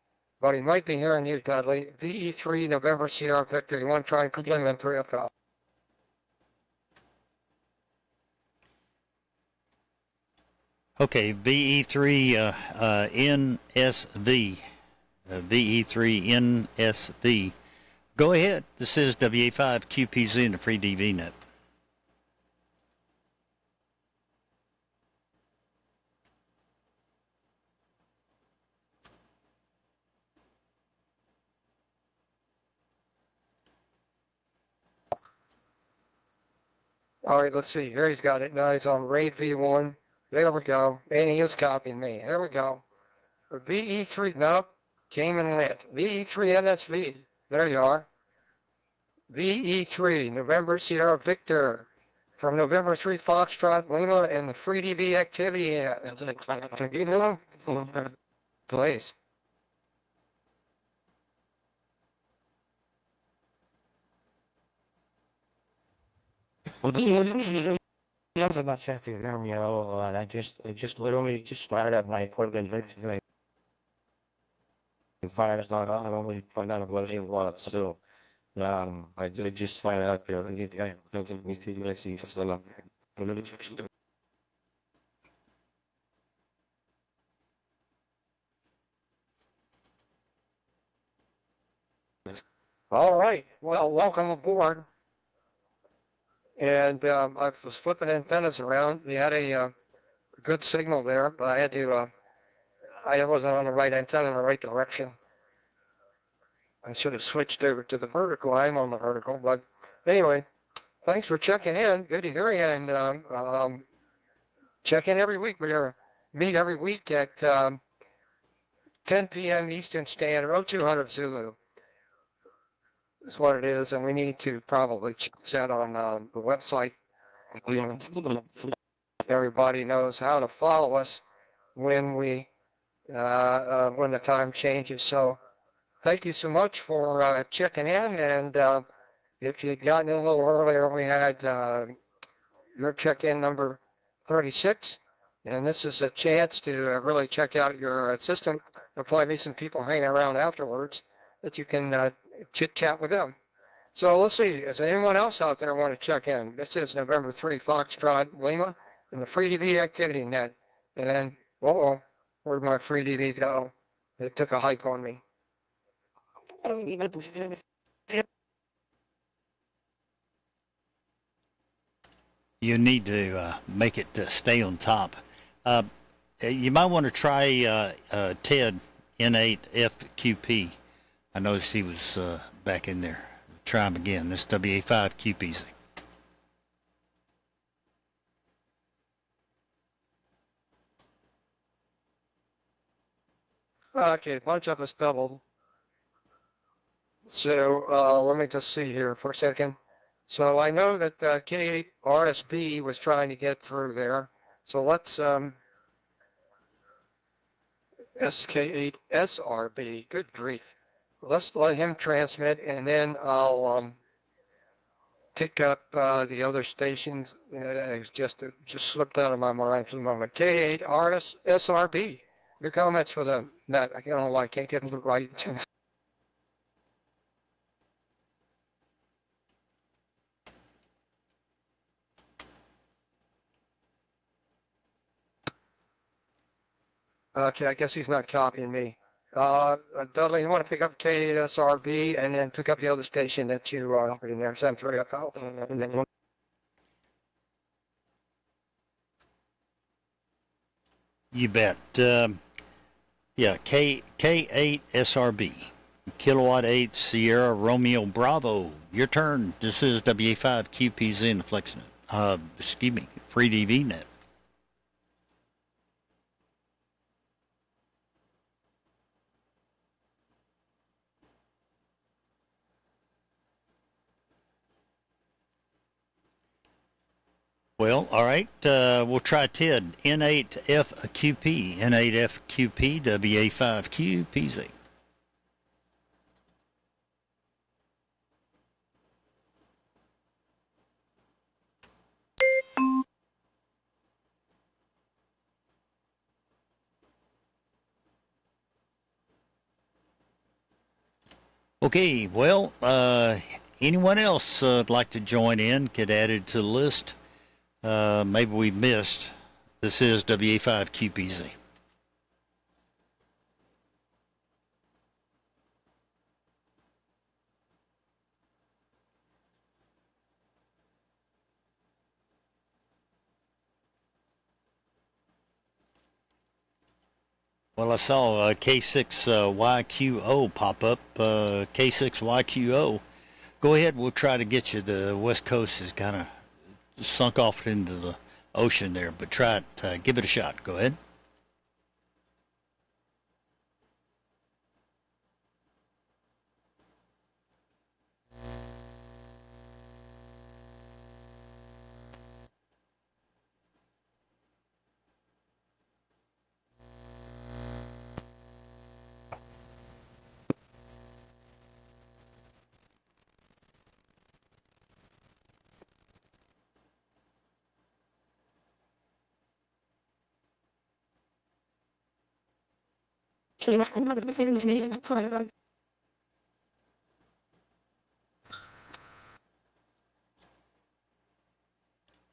but he might be hearing you, Dudley. VE3 November Sierra Victor. You want to try and put him in 3FL? Okay, VE3 NSV. VE3 NSV. Go ahead. This is WA5 QPZ in the FreeDV net. All right, let's see. Here he's got it. Now he's on RAID V1. There we go. And he is copying me. There we go. VE3, nope. Came in lit. VE3 NSV. There you are. VE3, November Sierra Victor. From November 3 Foxtrot Lima and the FreeDV activity. Please. Nothing much after I just literally just fired up my equipment. The fire is not on. I only find out what it was. So, I did just find out. All right. Well, welcome aboard. And I was flipping antennas around. We had a good signal there, but I had to, I wasn't on the right antenna in the right direction. I should have switched over to the vertical. I'm on the vertical, but anyway, thanks for checking in. Good to hear you. And check in every week. We meet every week at 10 p.m. Eastern Standard, 0200 Zulu. That's what it is, and we need to probably check that on the website. Everybody knows how to follow us when we when the time changes. So thank you so much for checking in. And if you'd gotten in a little earlier, we had your check-in number 36. And this is a chance to really check out your system. There'll probably be some people hanging around afterwards that you can chit-chat with them. So let's see, is there anyone else out there want to check in? This is November 3, Foxtrot, Lima, and the FreeDV activity net. And then, where'd my FreeDV go? It took a hike on me. You need to make it stay on top. You might want to try Ted N8FQP. I noticed he was back in there. Try him again. This WA5QPZ. Okay, a bunch of us doubled. So let me just see here for a second. So I know that K8RSB was trying to get through there. So let's SK8SRB, good grief. Let's let him transmit, and then I'll pick up the other stations. It just slipped out of my mind for the moment. K8RSB. Your comments for the net. I don't know why I can't get them right. Okay, I guess he's not copying me. Dudley, you want to pick up KSRB and then pick up the other station that you offered in there, 73FL, and then You bet. Yeah, K8SRB. Kilowatt 8 Sierra Romeo Bravo. Your turn. This is WA5QPZ in the FlexNet. Excuse me, FreeDV net. Well, all right. We'll try Ted N8FQP. N8FQP WA5QPZ. Okay, well, anyone else like to join in, get added to the list? Maybe we missed. This is WA5QPZ. Well, I saw K6YQO pop up. K6YQO. Go ahead, we'll try to get you. The West Coast is kind of sunk off into the ocean there, but try it. Give it a shot. Go ahead.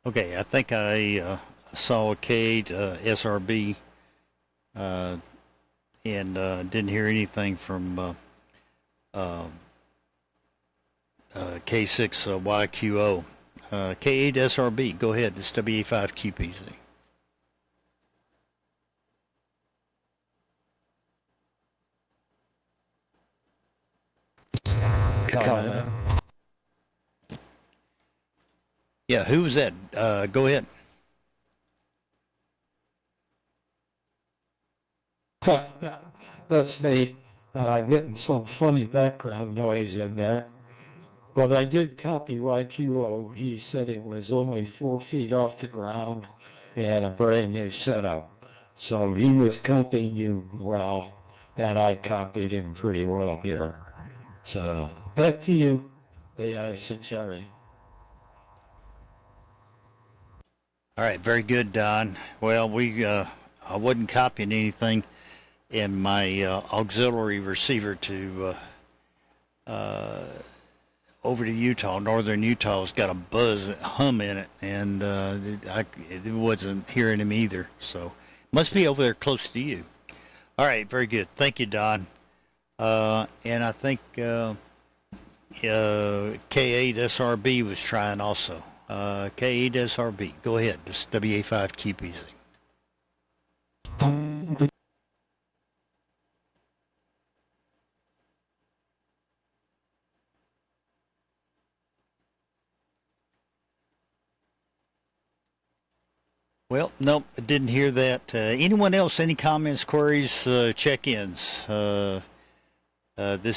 Okay, I think I saw a K8 SRB and didn't hear anything from K6 YQO. K8 SRB, go ahead. It's WA5QPZ. Yeah, who was that? Go ahead. That's me. Getting some funny background noise in there. But I did copy YQO. He said it was only 4 feet off the ground and a brand new setup. So he was copying you well, and I copied him pretty well here. So back to you, AI Sincerity. All right, very good, Don. Well, I wasn't copying anything in my auxiliary receiver to over to Utah. Northern Utah's got a buzz hum in it, and it wasn't hearing him either. So must be over there close to you. All right, very good. Thank you, Don. And I think K8SRB was trying also. K8SRB, go ahead. This is WA5QPZ. Well, nope, I didn't hear that. Anyone else, any comments, queries, check-ins? This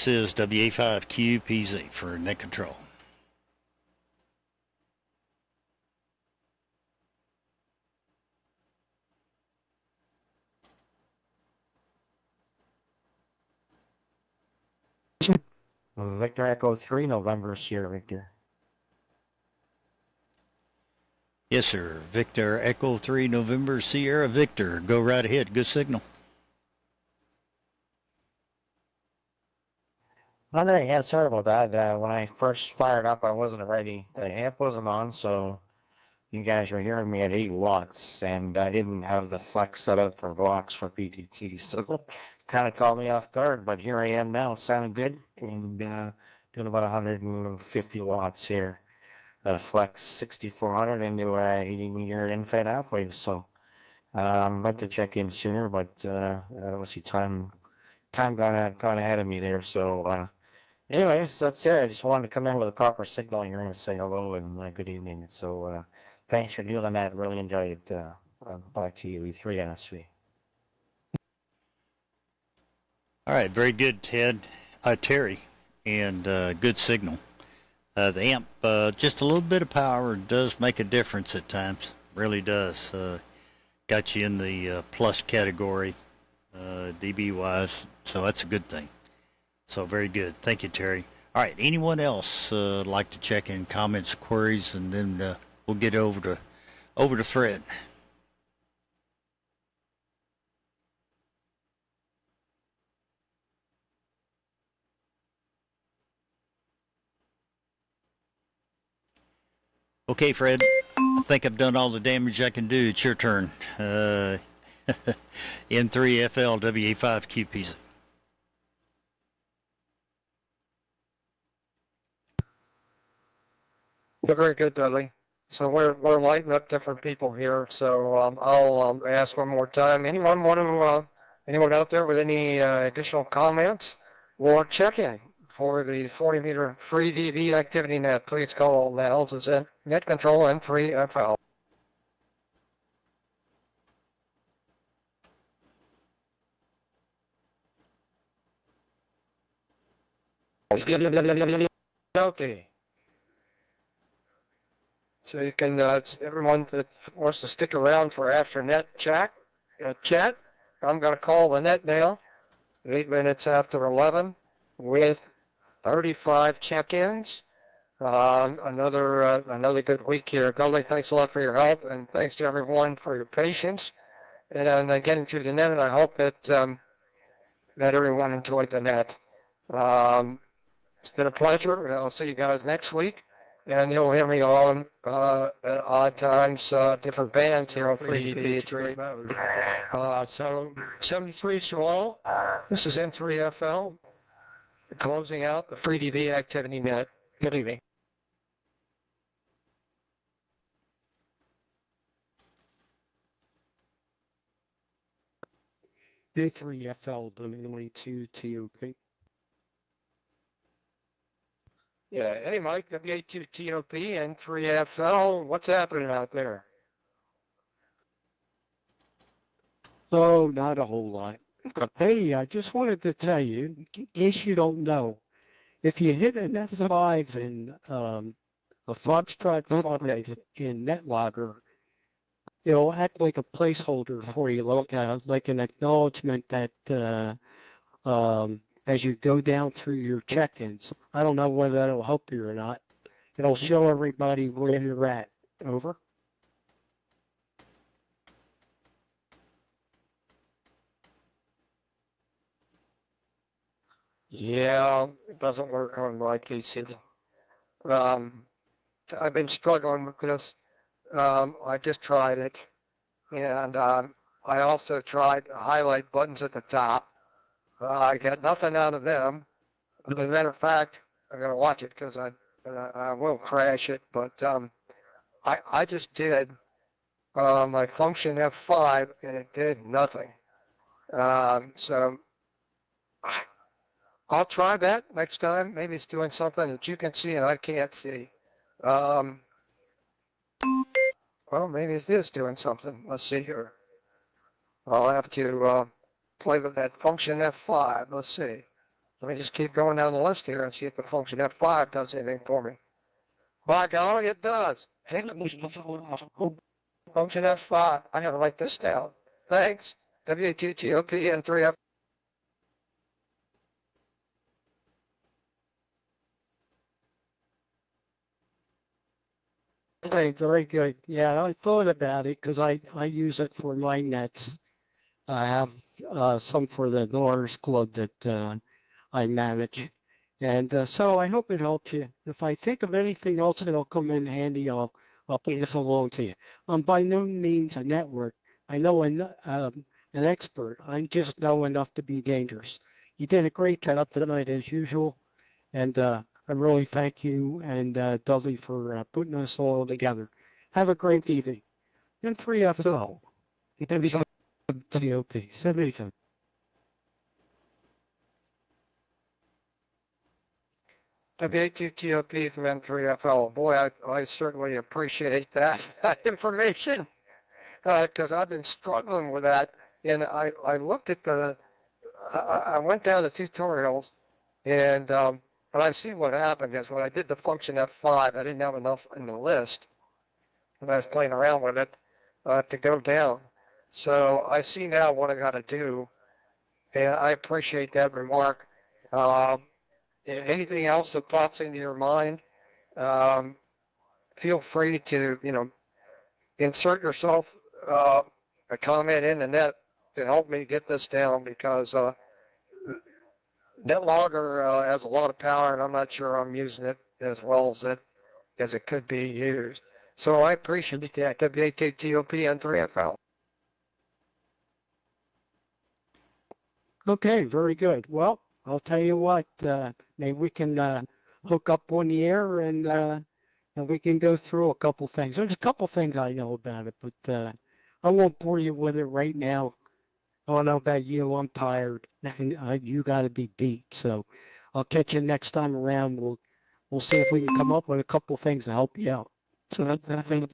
is WA5QPZ for net control. Victor Echo 3, November, Sierra Victor. Yes, sir. Victor Echo 3, November, Sierra Victor. Go right ahead. Good signal. Yeah, sorry about that. When I first fired up, I wasn't ready. The amp wasn't on, so you guys were hearing me at 8 watts, and I didn't have the flex set up for Vox for PTT, so kind of caught me off guard, but here I am now. Sounding good, and doing about 150 watts here. Flex 6400 into 80 meter in-fed half-wave, so I'm about to check in sooner, but let's see, time gone ahead of me there, so anyways, that's it. I just wanted to come in with a proper signal here and say hello and good evening. So thanks for doing that. Really enjoyed it. Back to you, E3 NSV. All right, very good, Terry, and good signal. The amp, just a little bit of power does make a difference at times. Really does. Got you in the plus category, dB wise, so that's a good thing. So very good. Thank you, Terry. All right, anyone else like to check in comments, queries, and then we'll get over to Fred. Okay, Fred, I think I've done all the damage I can do. It's your turn. N3FL WA5QPZ. Very good, Dudley. So we're lighting up different people here. So I'll ask one more time. Anyone out there with any additional comments or check-in for the 40-meter FreeDV activity net? Please call now to net control N3FL. Okay. So you can, everyone that wants to stick around for after net chat, I'm going to call the net now, 8 minutes after 11, with 35 check-ins. Another good week here. Dudley, thanks a lot for your help, and thanks to everyone for your patience. And getting to the net, and I hope that that everyone enjoyed the net. It's been a pleasure, and I'll see you guys next week. And you'll hear me on at odd times, different bands here on FreeDV. So 73 to all. This is N3FL, closing out the FreeDV activity net. Good evening. D3FL, Dominion 2 TOP. Yeah, hey Mike, WA2TOP and 3FL, what's happening out there? So, not a whole lot. Hey, I just wanted to tell you, in case you don't know, if you hit an F5 in a Foxtrot flight in NetLogger, it'll act like a placeholder for you, like an acknowledgement that as you go down through your check-ins. I don't know whether that'll help you or not. It'll show everybody where you're at. Over. Yeah, it doesn't work on my PC. Um, I've been struggling with this. I just tried it, and I also tried the highlight buttons at the top. I got nothing out of them. As a matter of fact, I'm gonna watch it because I will crash it. But I just did my function F5 and it did nothing. So I'll try that next time. Maybe it's doing something that you can see and I can't see. Um, well, maybe it is doing something. Let's see here. I'll have to play with that function F5. Let's see. Let me just keep going down the list here and see if the function F5 does anything for me. By golly, it does. Function F5. I gotta write this down. Thanks. W2TOP and 3F. Okay, very good. Yeah, I thought about it because I use it for my nets. I have some for the Norris Club that I manage. And so I hope it helps you. If I think of anything else that'll come in handy, I'll pass this along to you. I'm by no means a network. I know an expert. I just know enough to be dangerous. You did a great job tonight as usual. And I really thank you and Dudley for putting us all together. Have a great evening. And 3FL. TOP. 77. W2TOP from M3FL. Boy, I certainly appreciate that information because I've been struggling with that. And I looked at I went down the tutorials and I've seen what happened is when I did the function F5, I didn't have enough in the list. And I was playing around with it to go down. So I see now what I got to do. And I appreciate that remark. Anything else that pops into your mind, feel free to, insert yourself a comment in the net to help me get this down because NetLogger has a lot of power and I'm not sure I'm using it as well as it could be used. So I appreciate that. W8TOP and 3FL. Okay, very good. Well, I'll tell you what, maybe we can hook up on the air and we can go through a couple things. There's a couple things I know about it, but I won't bore you with it right now. I don't know about you. I'm tired. You got to be beat. So I'll catch you next time around. We'll see if we can come up with a couple things to help you out. So that's that thing.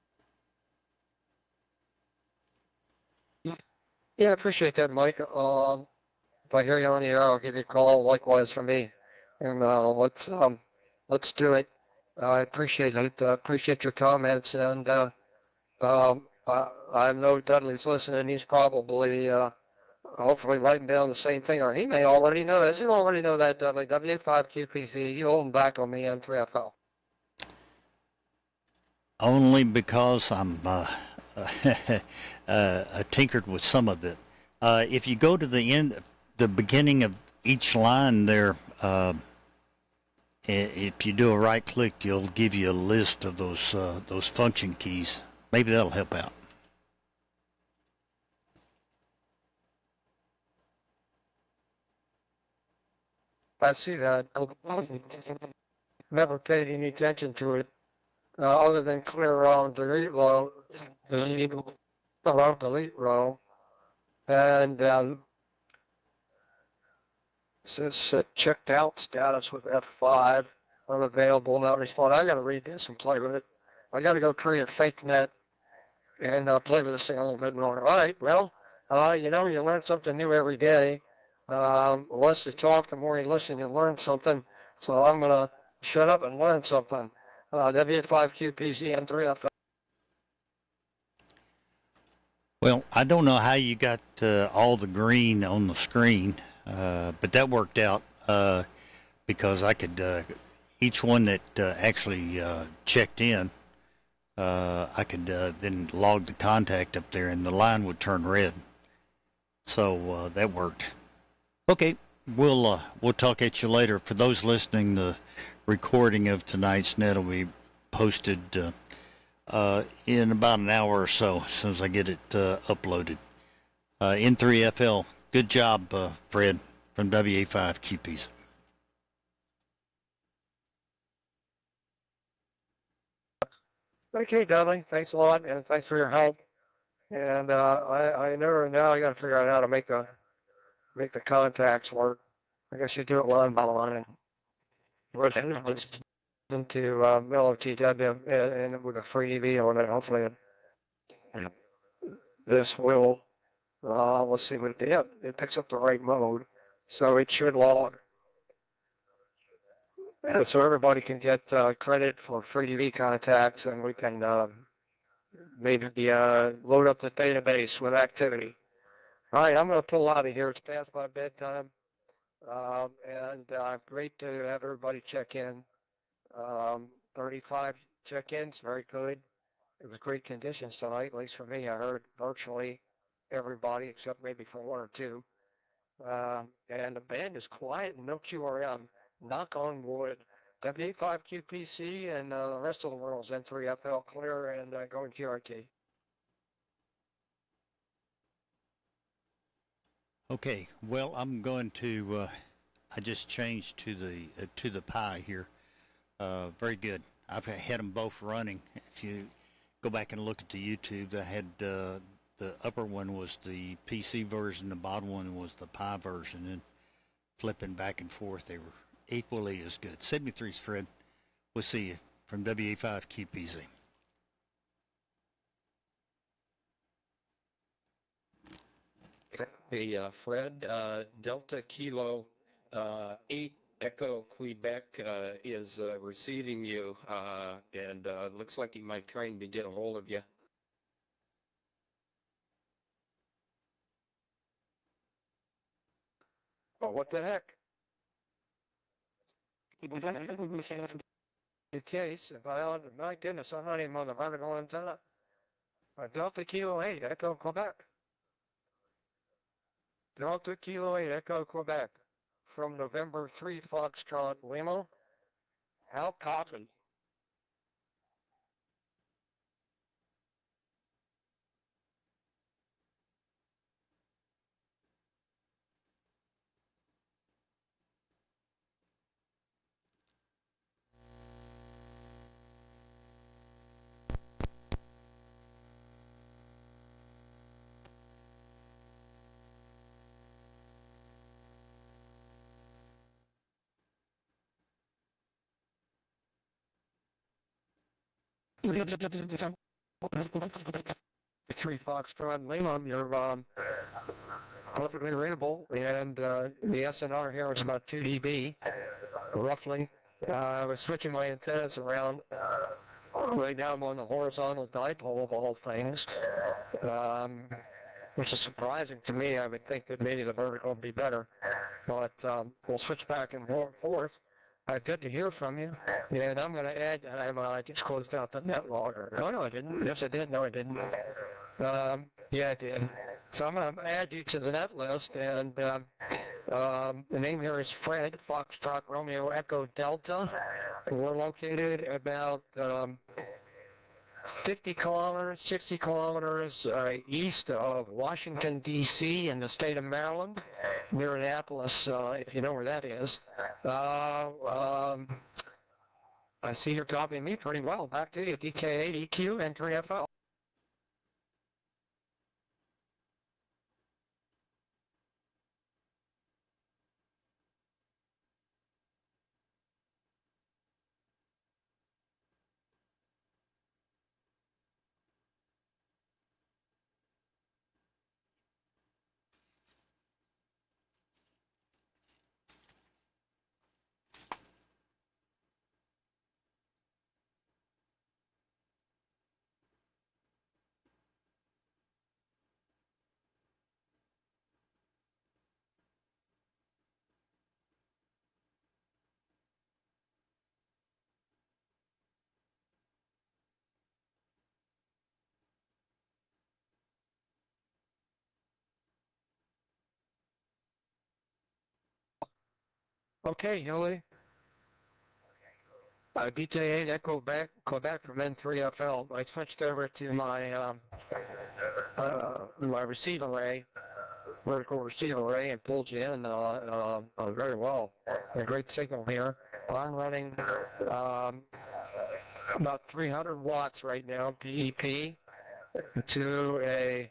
Yeah, I appreciate that, Mike. If I hear you on the air, I'll give you a call. Likewise for me, and let's do it. I appreciate it. Appreciate your comments, and I know Dudley's listening. He's probably hopefully writing down the same thing, or he may already know. Does he already know that, Dudley? W5QPC, you hold him back on me, M3FL. Only because I'm tinkered with some of it. If you go to the beginning of each line there, if you do a right click, you'll give you a list of those function keys. Maybe that'll help out. I see that. Never paid any attention to it, other than clear row, delete row, delete row, and says checked out status with F5, unavailable, not respond. I gotta read this and play with it. I gotta go create a fake net and play with this thing a little bit more. All right, well, you learn something new every day. The less you talk, the more you listen, you learn something. So I'm gonna shut up and learn something. W5QPC and 3F. Well, I don't know how you got all the green on the screen, but that worked out because I could, each one that actually checked in, I could then log the contact up there and the line would turn red. So that worked. Okay, we'll talk at you later. For those listening, the recording of tonight's net will be posted in about an hour or so, as soon as I get it uploaded. N3FL, good job, Fred, from WA5QPs. Okay, Dudley, thanks a lot, and thanks for your help. And I know now I got to figure out how to make the contacts work. I guess you do it line by line. Listen to Mellow TW and with a free EV on it. Hopefully, this will. Let's see what it did. It picks up the right mode, so it should log. So everybody can get credit for free EV contacts, and we can maybe load up the database with activity. All right, I'm going to pull out of here. It's past my bedtime. And great to have everybody check in. 35 check-ins, very good. It was great conditions tonight, at least for me. I heard virtually everybody except maybe for one or two. And the band is quiet and no QRM. Knock on wood. W5QPC and the rest of the world's N3FL clear and going QRT. Okay, well, I'm going to. I just changed to the Pi here. Very good. I've had them both running. If you go back and look at the YouTube, I had the upper one was the PC version, the bottom one was the Pi version, and flipping back and forth, they were equally as good. 73's Fred. We'll see you from WA5QPZ. Hey, Fred, Delta Kilo 8 Echo Quebec is receiving you, and looks like he might trying to get a hold of you. Oh, what the heck? The case, my goodness, I'm not even on the vertical antenna. Delta Kilo 8, Echo Quebec. Delta Kilo 8, Echo Quebec. From November 3, Foxtrot Lima. How copy? Three Foxtrot Lima, you're perfectly readable, and the SNR here is about 2 dB, roughly. I was switching my antennas around. Right now I'm on the horizontal dipole of all things, which is surprising to me. I would think that maybe the vertical would be better, but we'll switch back and forth. Good to hear from you. And I'm going to add, I just closed out the net logger. No, I didn't. Yes, I did. No, I didn't. Yeah, I did. So I'm going to add you to the net list, and the name here is Fred, Foxtrot Romeo Echo Delta. We're located about 50 kilometers, 60 kilometers east of Washington, D.C. in the state of Maryland, near Annapolis, if you know where that is. I see you're copying me pretty well. Back to you, DK8, EQ, and 3FL. Okay, Hilly. BTA Echo Quebec from N3FL. I switched over to my receiver array, vertical receiver array, and pulled you in very well. A great signal here. I'm running about 300 watts right now, PEP, to a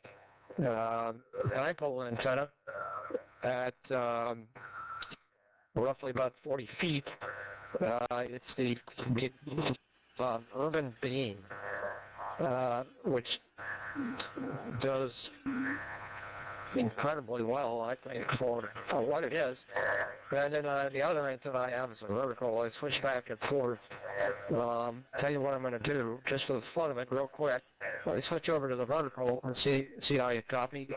dipole antenna at roughly about 40 feet. It's the urban beam, which does incredibly well, I think, for what it is. And then the other antenna I have is a vertical. I switch back and forth. Tell you what I'm going to do, just for the fun of it, real quick. Let me switch over to the vertical and see how you copy.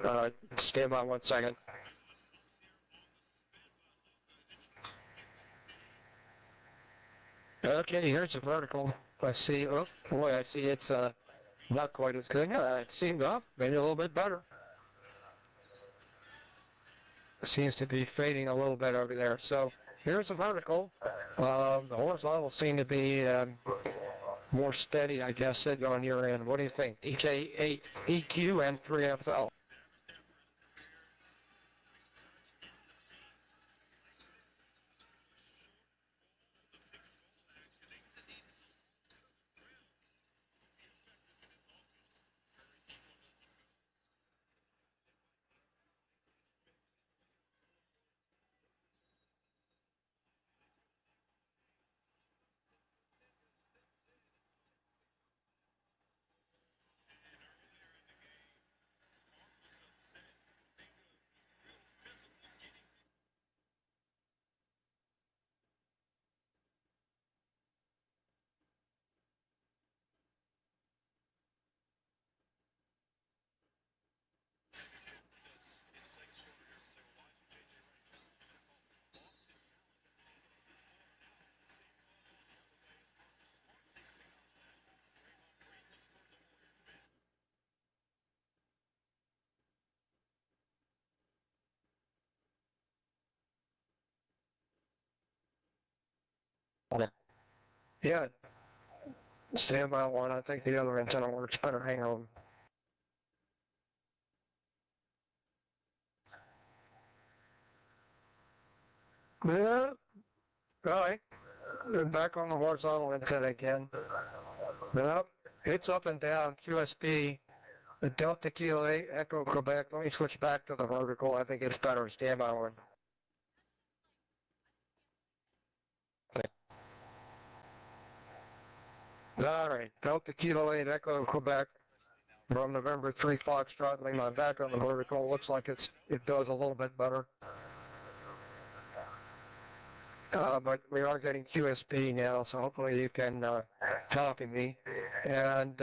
Stand by 1 second. Okay, here's the vertical. I see. Oh boy, I see it's not quite as good. It seemed up, maybe a little bit better. Seems to be fading a little bit over there. So here's the vertical. The horizontal seem to be more steady, I guess, on your end. What do you think? DJ8 EQ and 3FL. Yeah, stand by 1. I think the other antenna works better. Hang on. Yeah, all right. Back on the horizontal antenna again. Yep, it's up and down. QSB, Delta Kilo 8, Echo Quebec. Let me switch back to the vertical. I think it's better. Stand by 1. All right, Delta Kilo 8, Echo Quebec. From November 3 Foxtrot, laying my back on the vertical. Looks like it does a little bit better. But we are getting QSP now, so hopefully you can copy me. And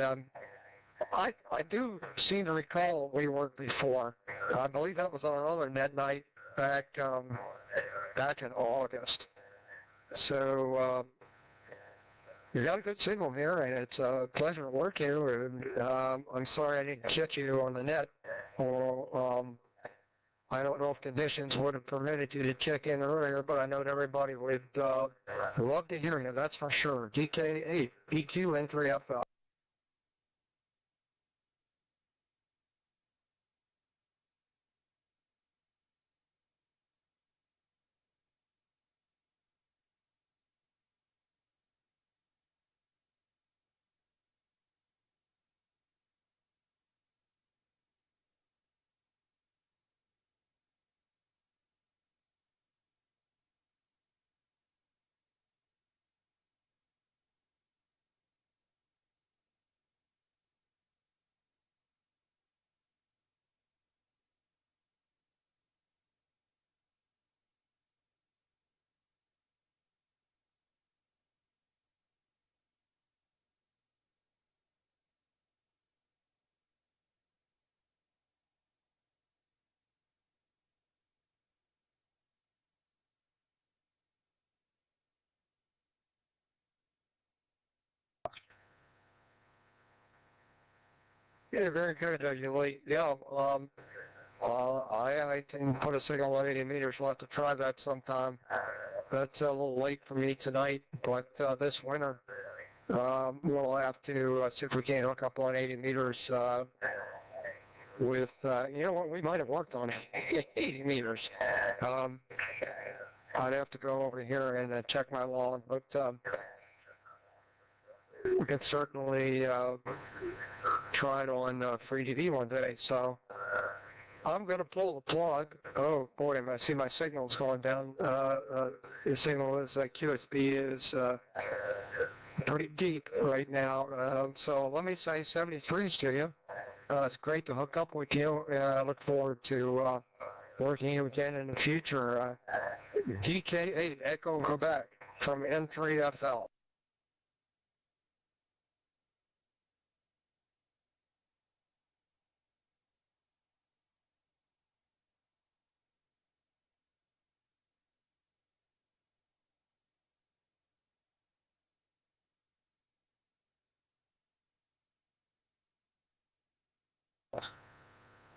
I do seem to recall we worked before. I believe that was on another net night back in August. So you got a good signal here, and it's a pleasure to work here. And I'm sorry I didn't catch you on the net, or I don't know if conditions would have permitted you to check in earlier, but I know that everybody would love to hear you, that's for sure. DK8, EQ, and 3FL. Yeah, very good, Dudley. Yeah, I can put a signal at 80 meters. We'll have to try that sometime. That's a little late for me tonight, but this winter we'll have to see if we can hook up on 80 meters with, you know what, we might have worked on 80 meters. I'd have to go over here and check my log, but we can certainly try it on FreeDV one day. So I'm going to pull the plug. Oh boy, I see my signal's going down. The signal is QSB is pretty deep right now. So let me say 73s to you. It's great to hook up with you, and I look forward to working again in the future. DK8 Echo Quebec from N3FL.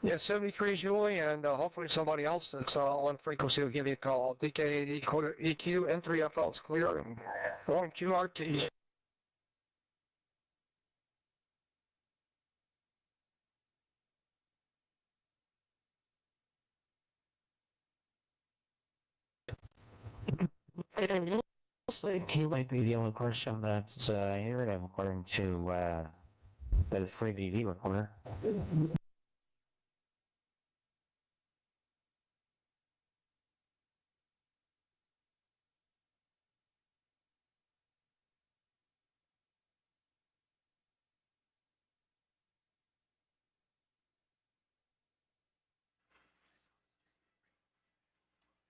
Yeah, 73 Julie, and hopefully somebody else that's on frequency will give you a call. DK8 EQ N3FL is clear, and on QRT. You might be the only person that's hearing him according to the FreeDV Reporter.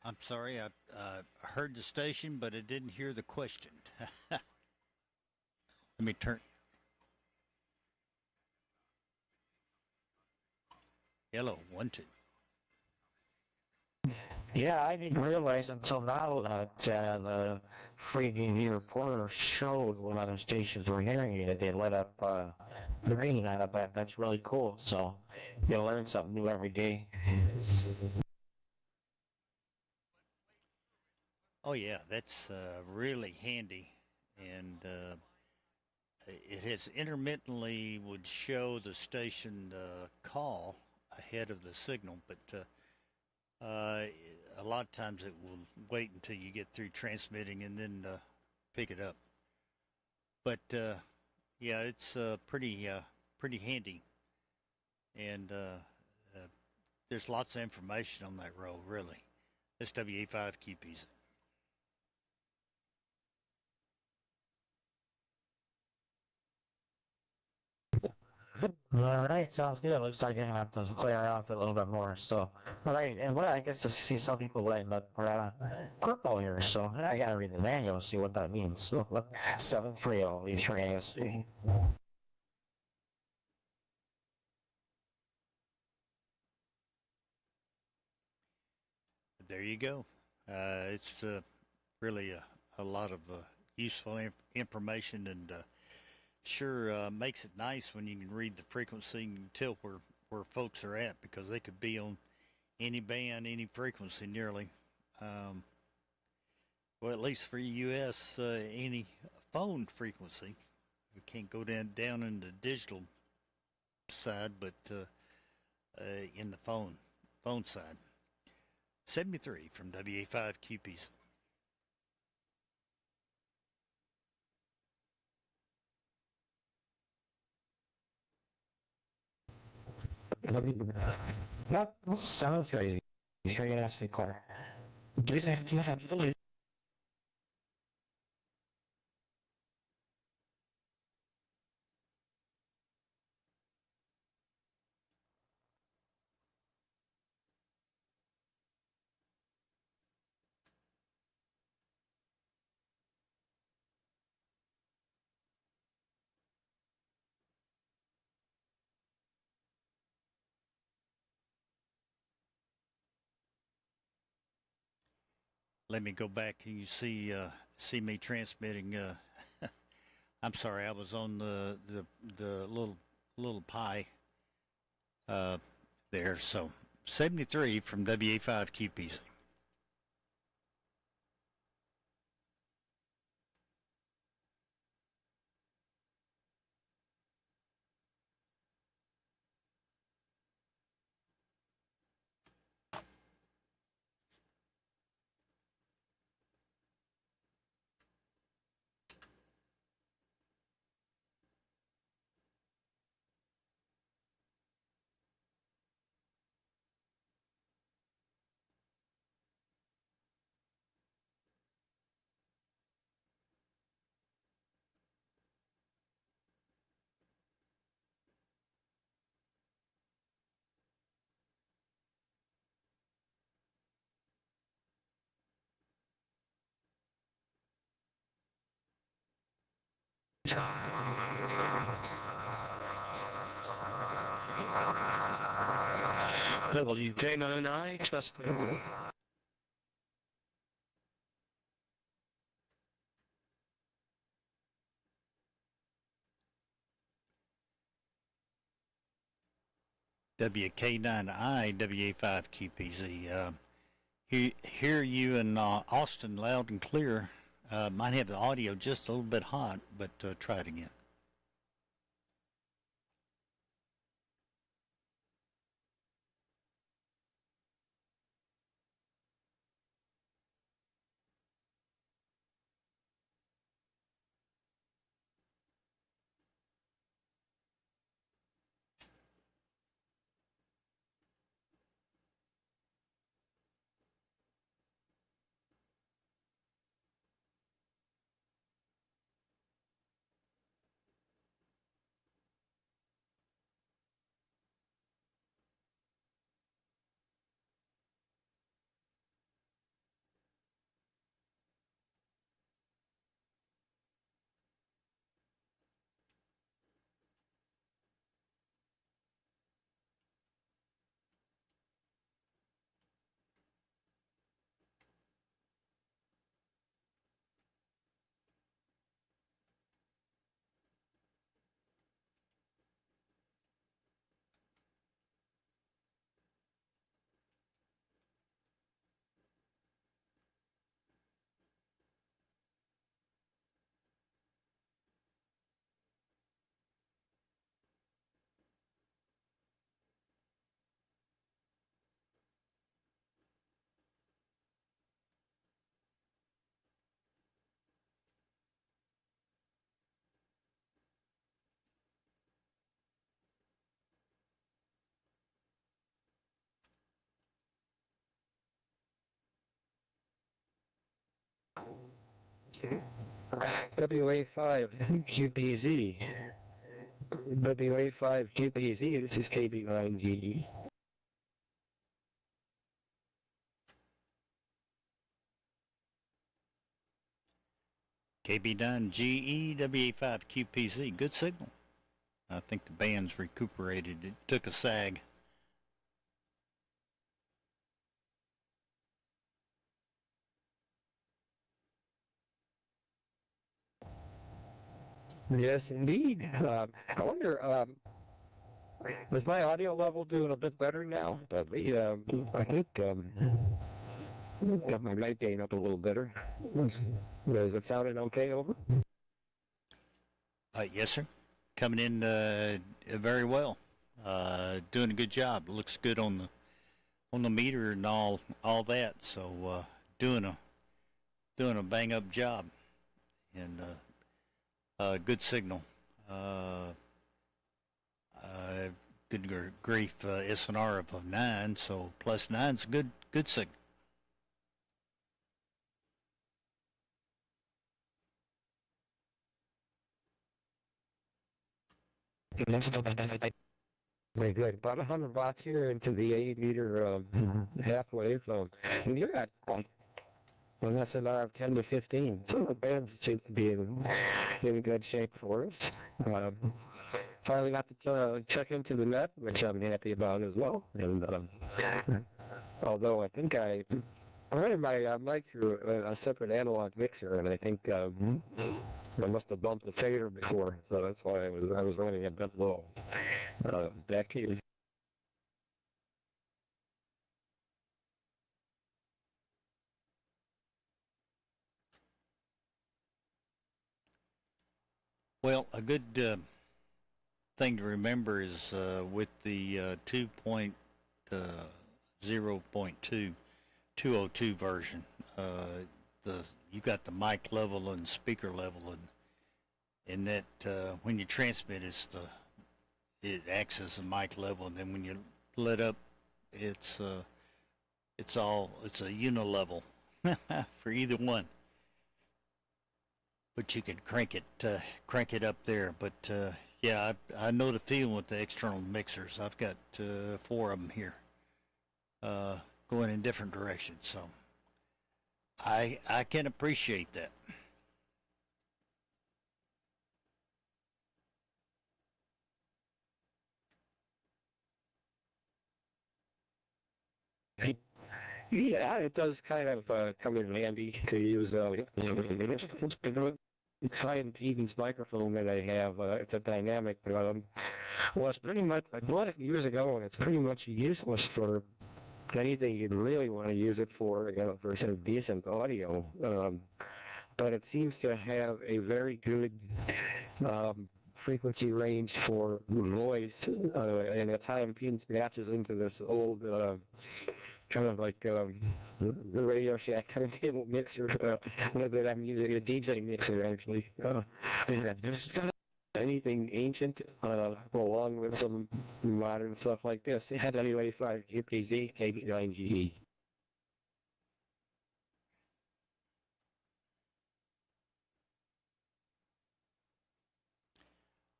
I'm sorry, I heard the station, but I didn't hear the question. Let me turn. Hello, 1, 2. Yeah, I didn't realize until now that the FreeDV Reporter showed when other stations were hearing it. They lit up green on it, but that's really cool. So you learn something new every day. Oh yeah, that's really handy, and it has intermittently would show the station call ahead of the signal, but a lot of times it will wait until you get through transmitting and then pick it up. But yeah, it's pretty handy, and there's lots of information on that road, really. SWA5QPs. Alright, sounds good. Looks like you're gonna have to clear out a little bit more. So, alright, and what I guess to see some people lighting up purple here, so I gotta read the manual to see what that means. So, 730 E3 ASC. There you go. It's really a lot of useful information, and sure makes it nice when you can read the frequency and you can tell where folks are at, because they could be on any band, any frequency nearly. Well, at least for US, any phone frequency. You can't go down in the digital side, but in the phone side. 73 from WA5QPs. Not 730. Here you have to be clear. Do you think you have to Let me go back and you see me transmitting. I'm sorry, I was on the little pie there. So 73 from WA5QPC. WK99, test. WK9I, WA5QPZ. Hear you in Austin loud and clear. Might have the audio just a little bit hot, but try it again. WA5 QPZ. WA5 QPZ, this is KB9GE. KB9GE, WA5QPZ. Good signal. I think the band's recuperated. It took a sag. Yes, indeed. I wonder, is my audio level doing a bit better now? I think got my mic gain up a little better. Is it sounding okay, over? Yes, sir. Coming in very well. Doing a good job. Looks good on the meter and all that. So doing a bang up job, and good signal. Good grief, SNR of 9, so plus 9's good signal. Very good. About 100 watts here into the 8 meter halfway. So, and you're at an SNR of 10 to 15. So the band seems to be in good shape for us. Finally got to check into the net, which I'm happy about as well. And although I think I ran my mic through a separate analog mixer, and I think I must have bumped the fader before, so that's why I was running a bit low. Back to you. Well, a good thing to remember is with the 2.0.2 202 version, you got the mic level and speaker level, and that when you transmit, it acts as the mic level, and then when you let up, it's a unilevel for either one. But you can crank it up there. But yeah, I know the feeling with the external mixers. I've got 4 of them here, going in different directions. So I can appreciate that. Yeah, it does kind of come in handy to use high impedance microphone that I have. It's a dynamic. Well, it's pretty much, I bought it years ago, and it's pretty much useless for anything you'd really want to use it for, for some decent audio. But it seems to have a very good frequency range for noise, and its high impedance matches into this old kind of like the Radio Shack turntable mixer that I'm using, a DJ mixer actually. Just anything ancient along with some modern stuff like this. It had anyway 5 UPZ KB9GE.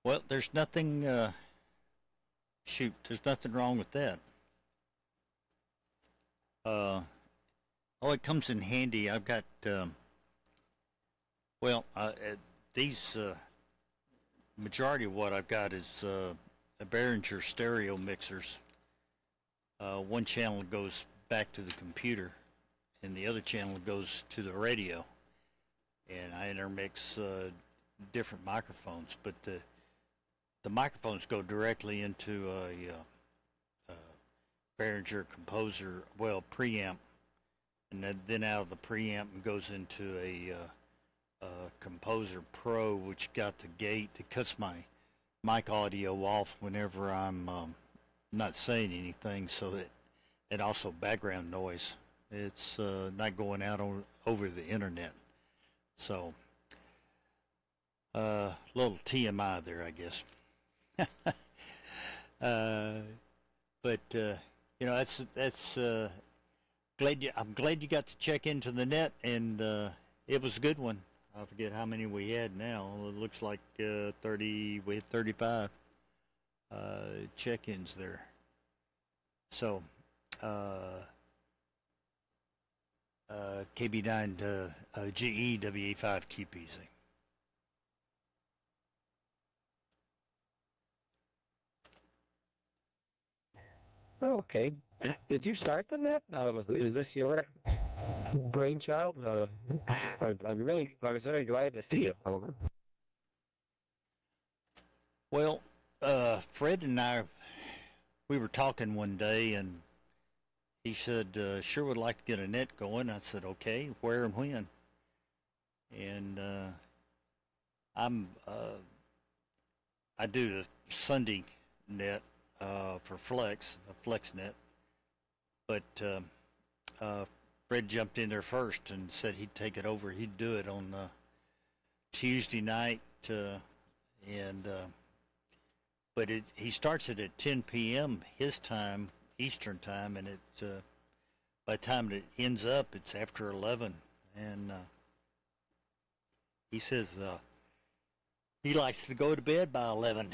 Well, there's nothing, there's nothing wrong with that. It comes in handy. I've got, these, majority of what I've got is a Behringer stereo mixers. One channel goes back to the computer, and the other channel goes to the radio. And I intermix different microphones, but the microphones go directly into a Behringer composer, preamp, and then out of the preamp goes into a Composer Pro, which got the gate that cuts my mic audio off whenever I'm not saying anything, so that it also background noise. It's not going out over the internet. So, little TMI there, I guess. I'm glad you got to check into the net, and it was a good one. I forget how many we had now. It looks like 30. We had 35 check-ins there. So, KB9 GE WA5 QPZ. Okay. Did you start the net? Is this your brainchild? I was very glad to see you. Well, Fred and I, we were talking one day, and he said, sure would like to get a net going. I said, okay, where and when? And I do a Sunday net for Flex, a FlexNet. But Fred jumped in there first and said he'd take it over. He'd do it on Tuesday night, but he starts it at 10 p.m. his time, Eastern time, and by the time it ends up, it's after 11. And he says he likes to go to bed by 11.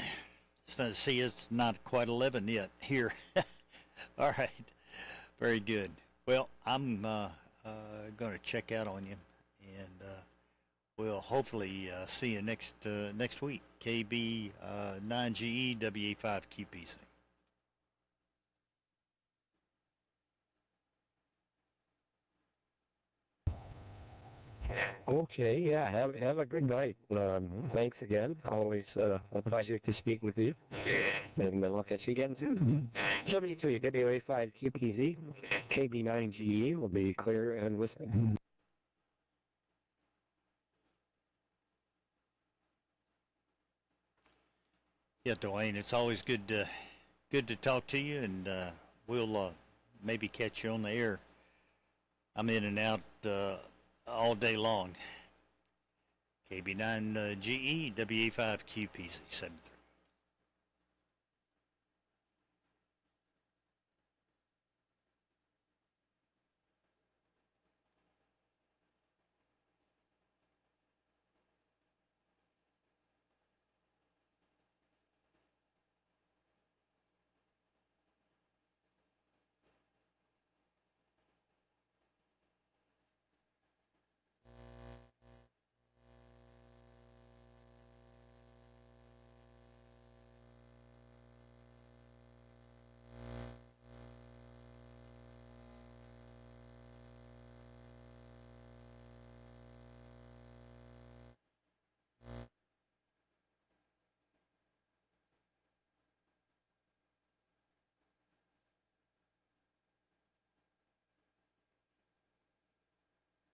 See, it's not quite 11 yet here. All right. Very good. Well, I'm going to check out on you, and we'll hopefully see you next week. KB 9GE WA5 QPC. Okay, yeah, have a good night. Thanks again. Always a pleasure to speak with you. And we'll catch you again soon. 73 WA5 QPZ, KB9GE will be clear and listening. Yeah, Dwayne, it's always good to talk to you, and we'll maybe catch you on the air. I'm in and out all day long. KB9 GE WA5 QPZ 73.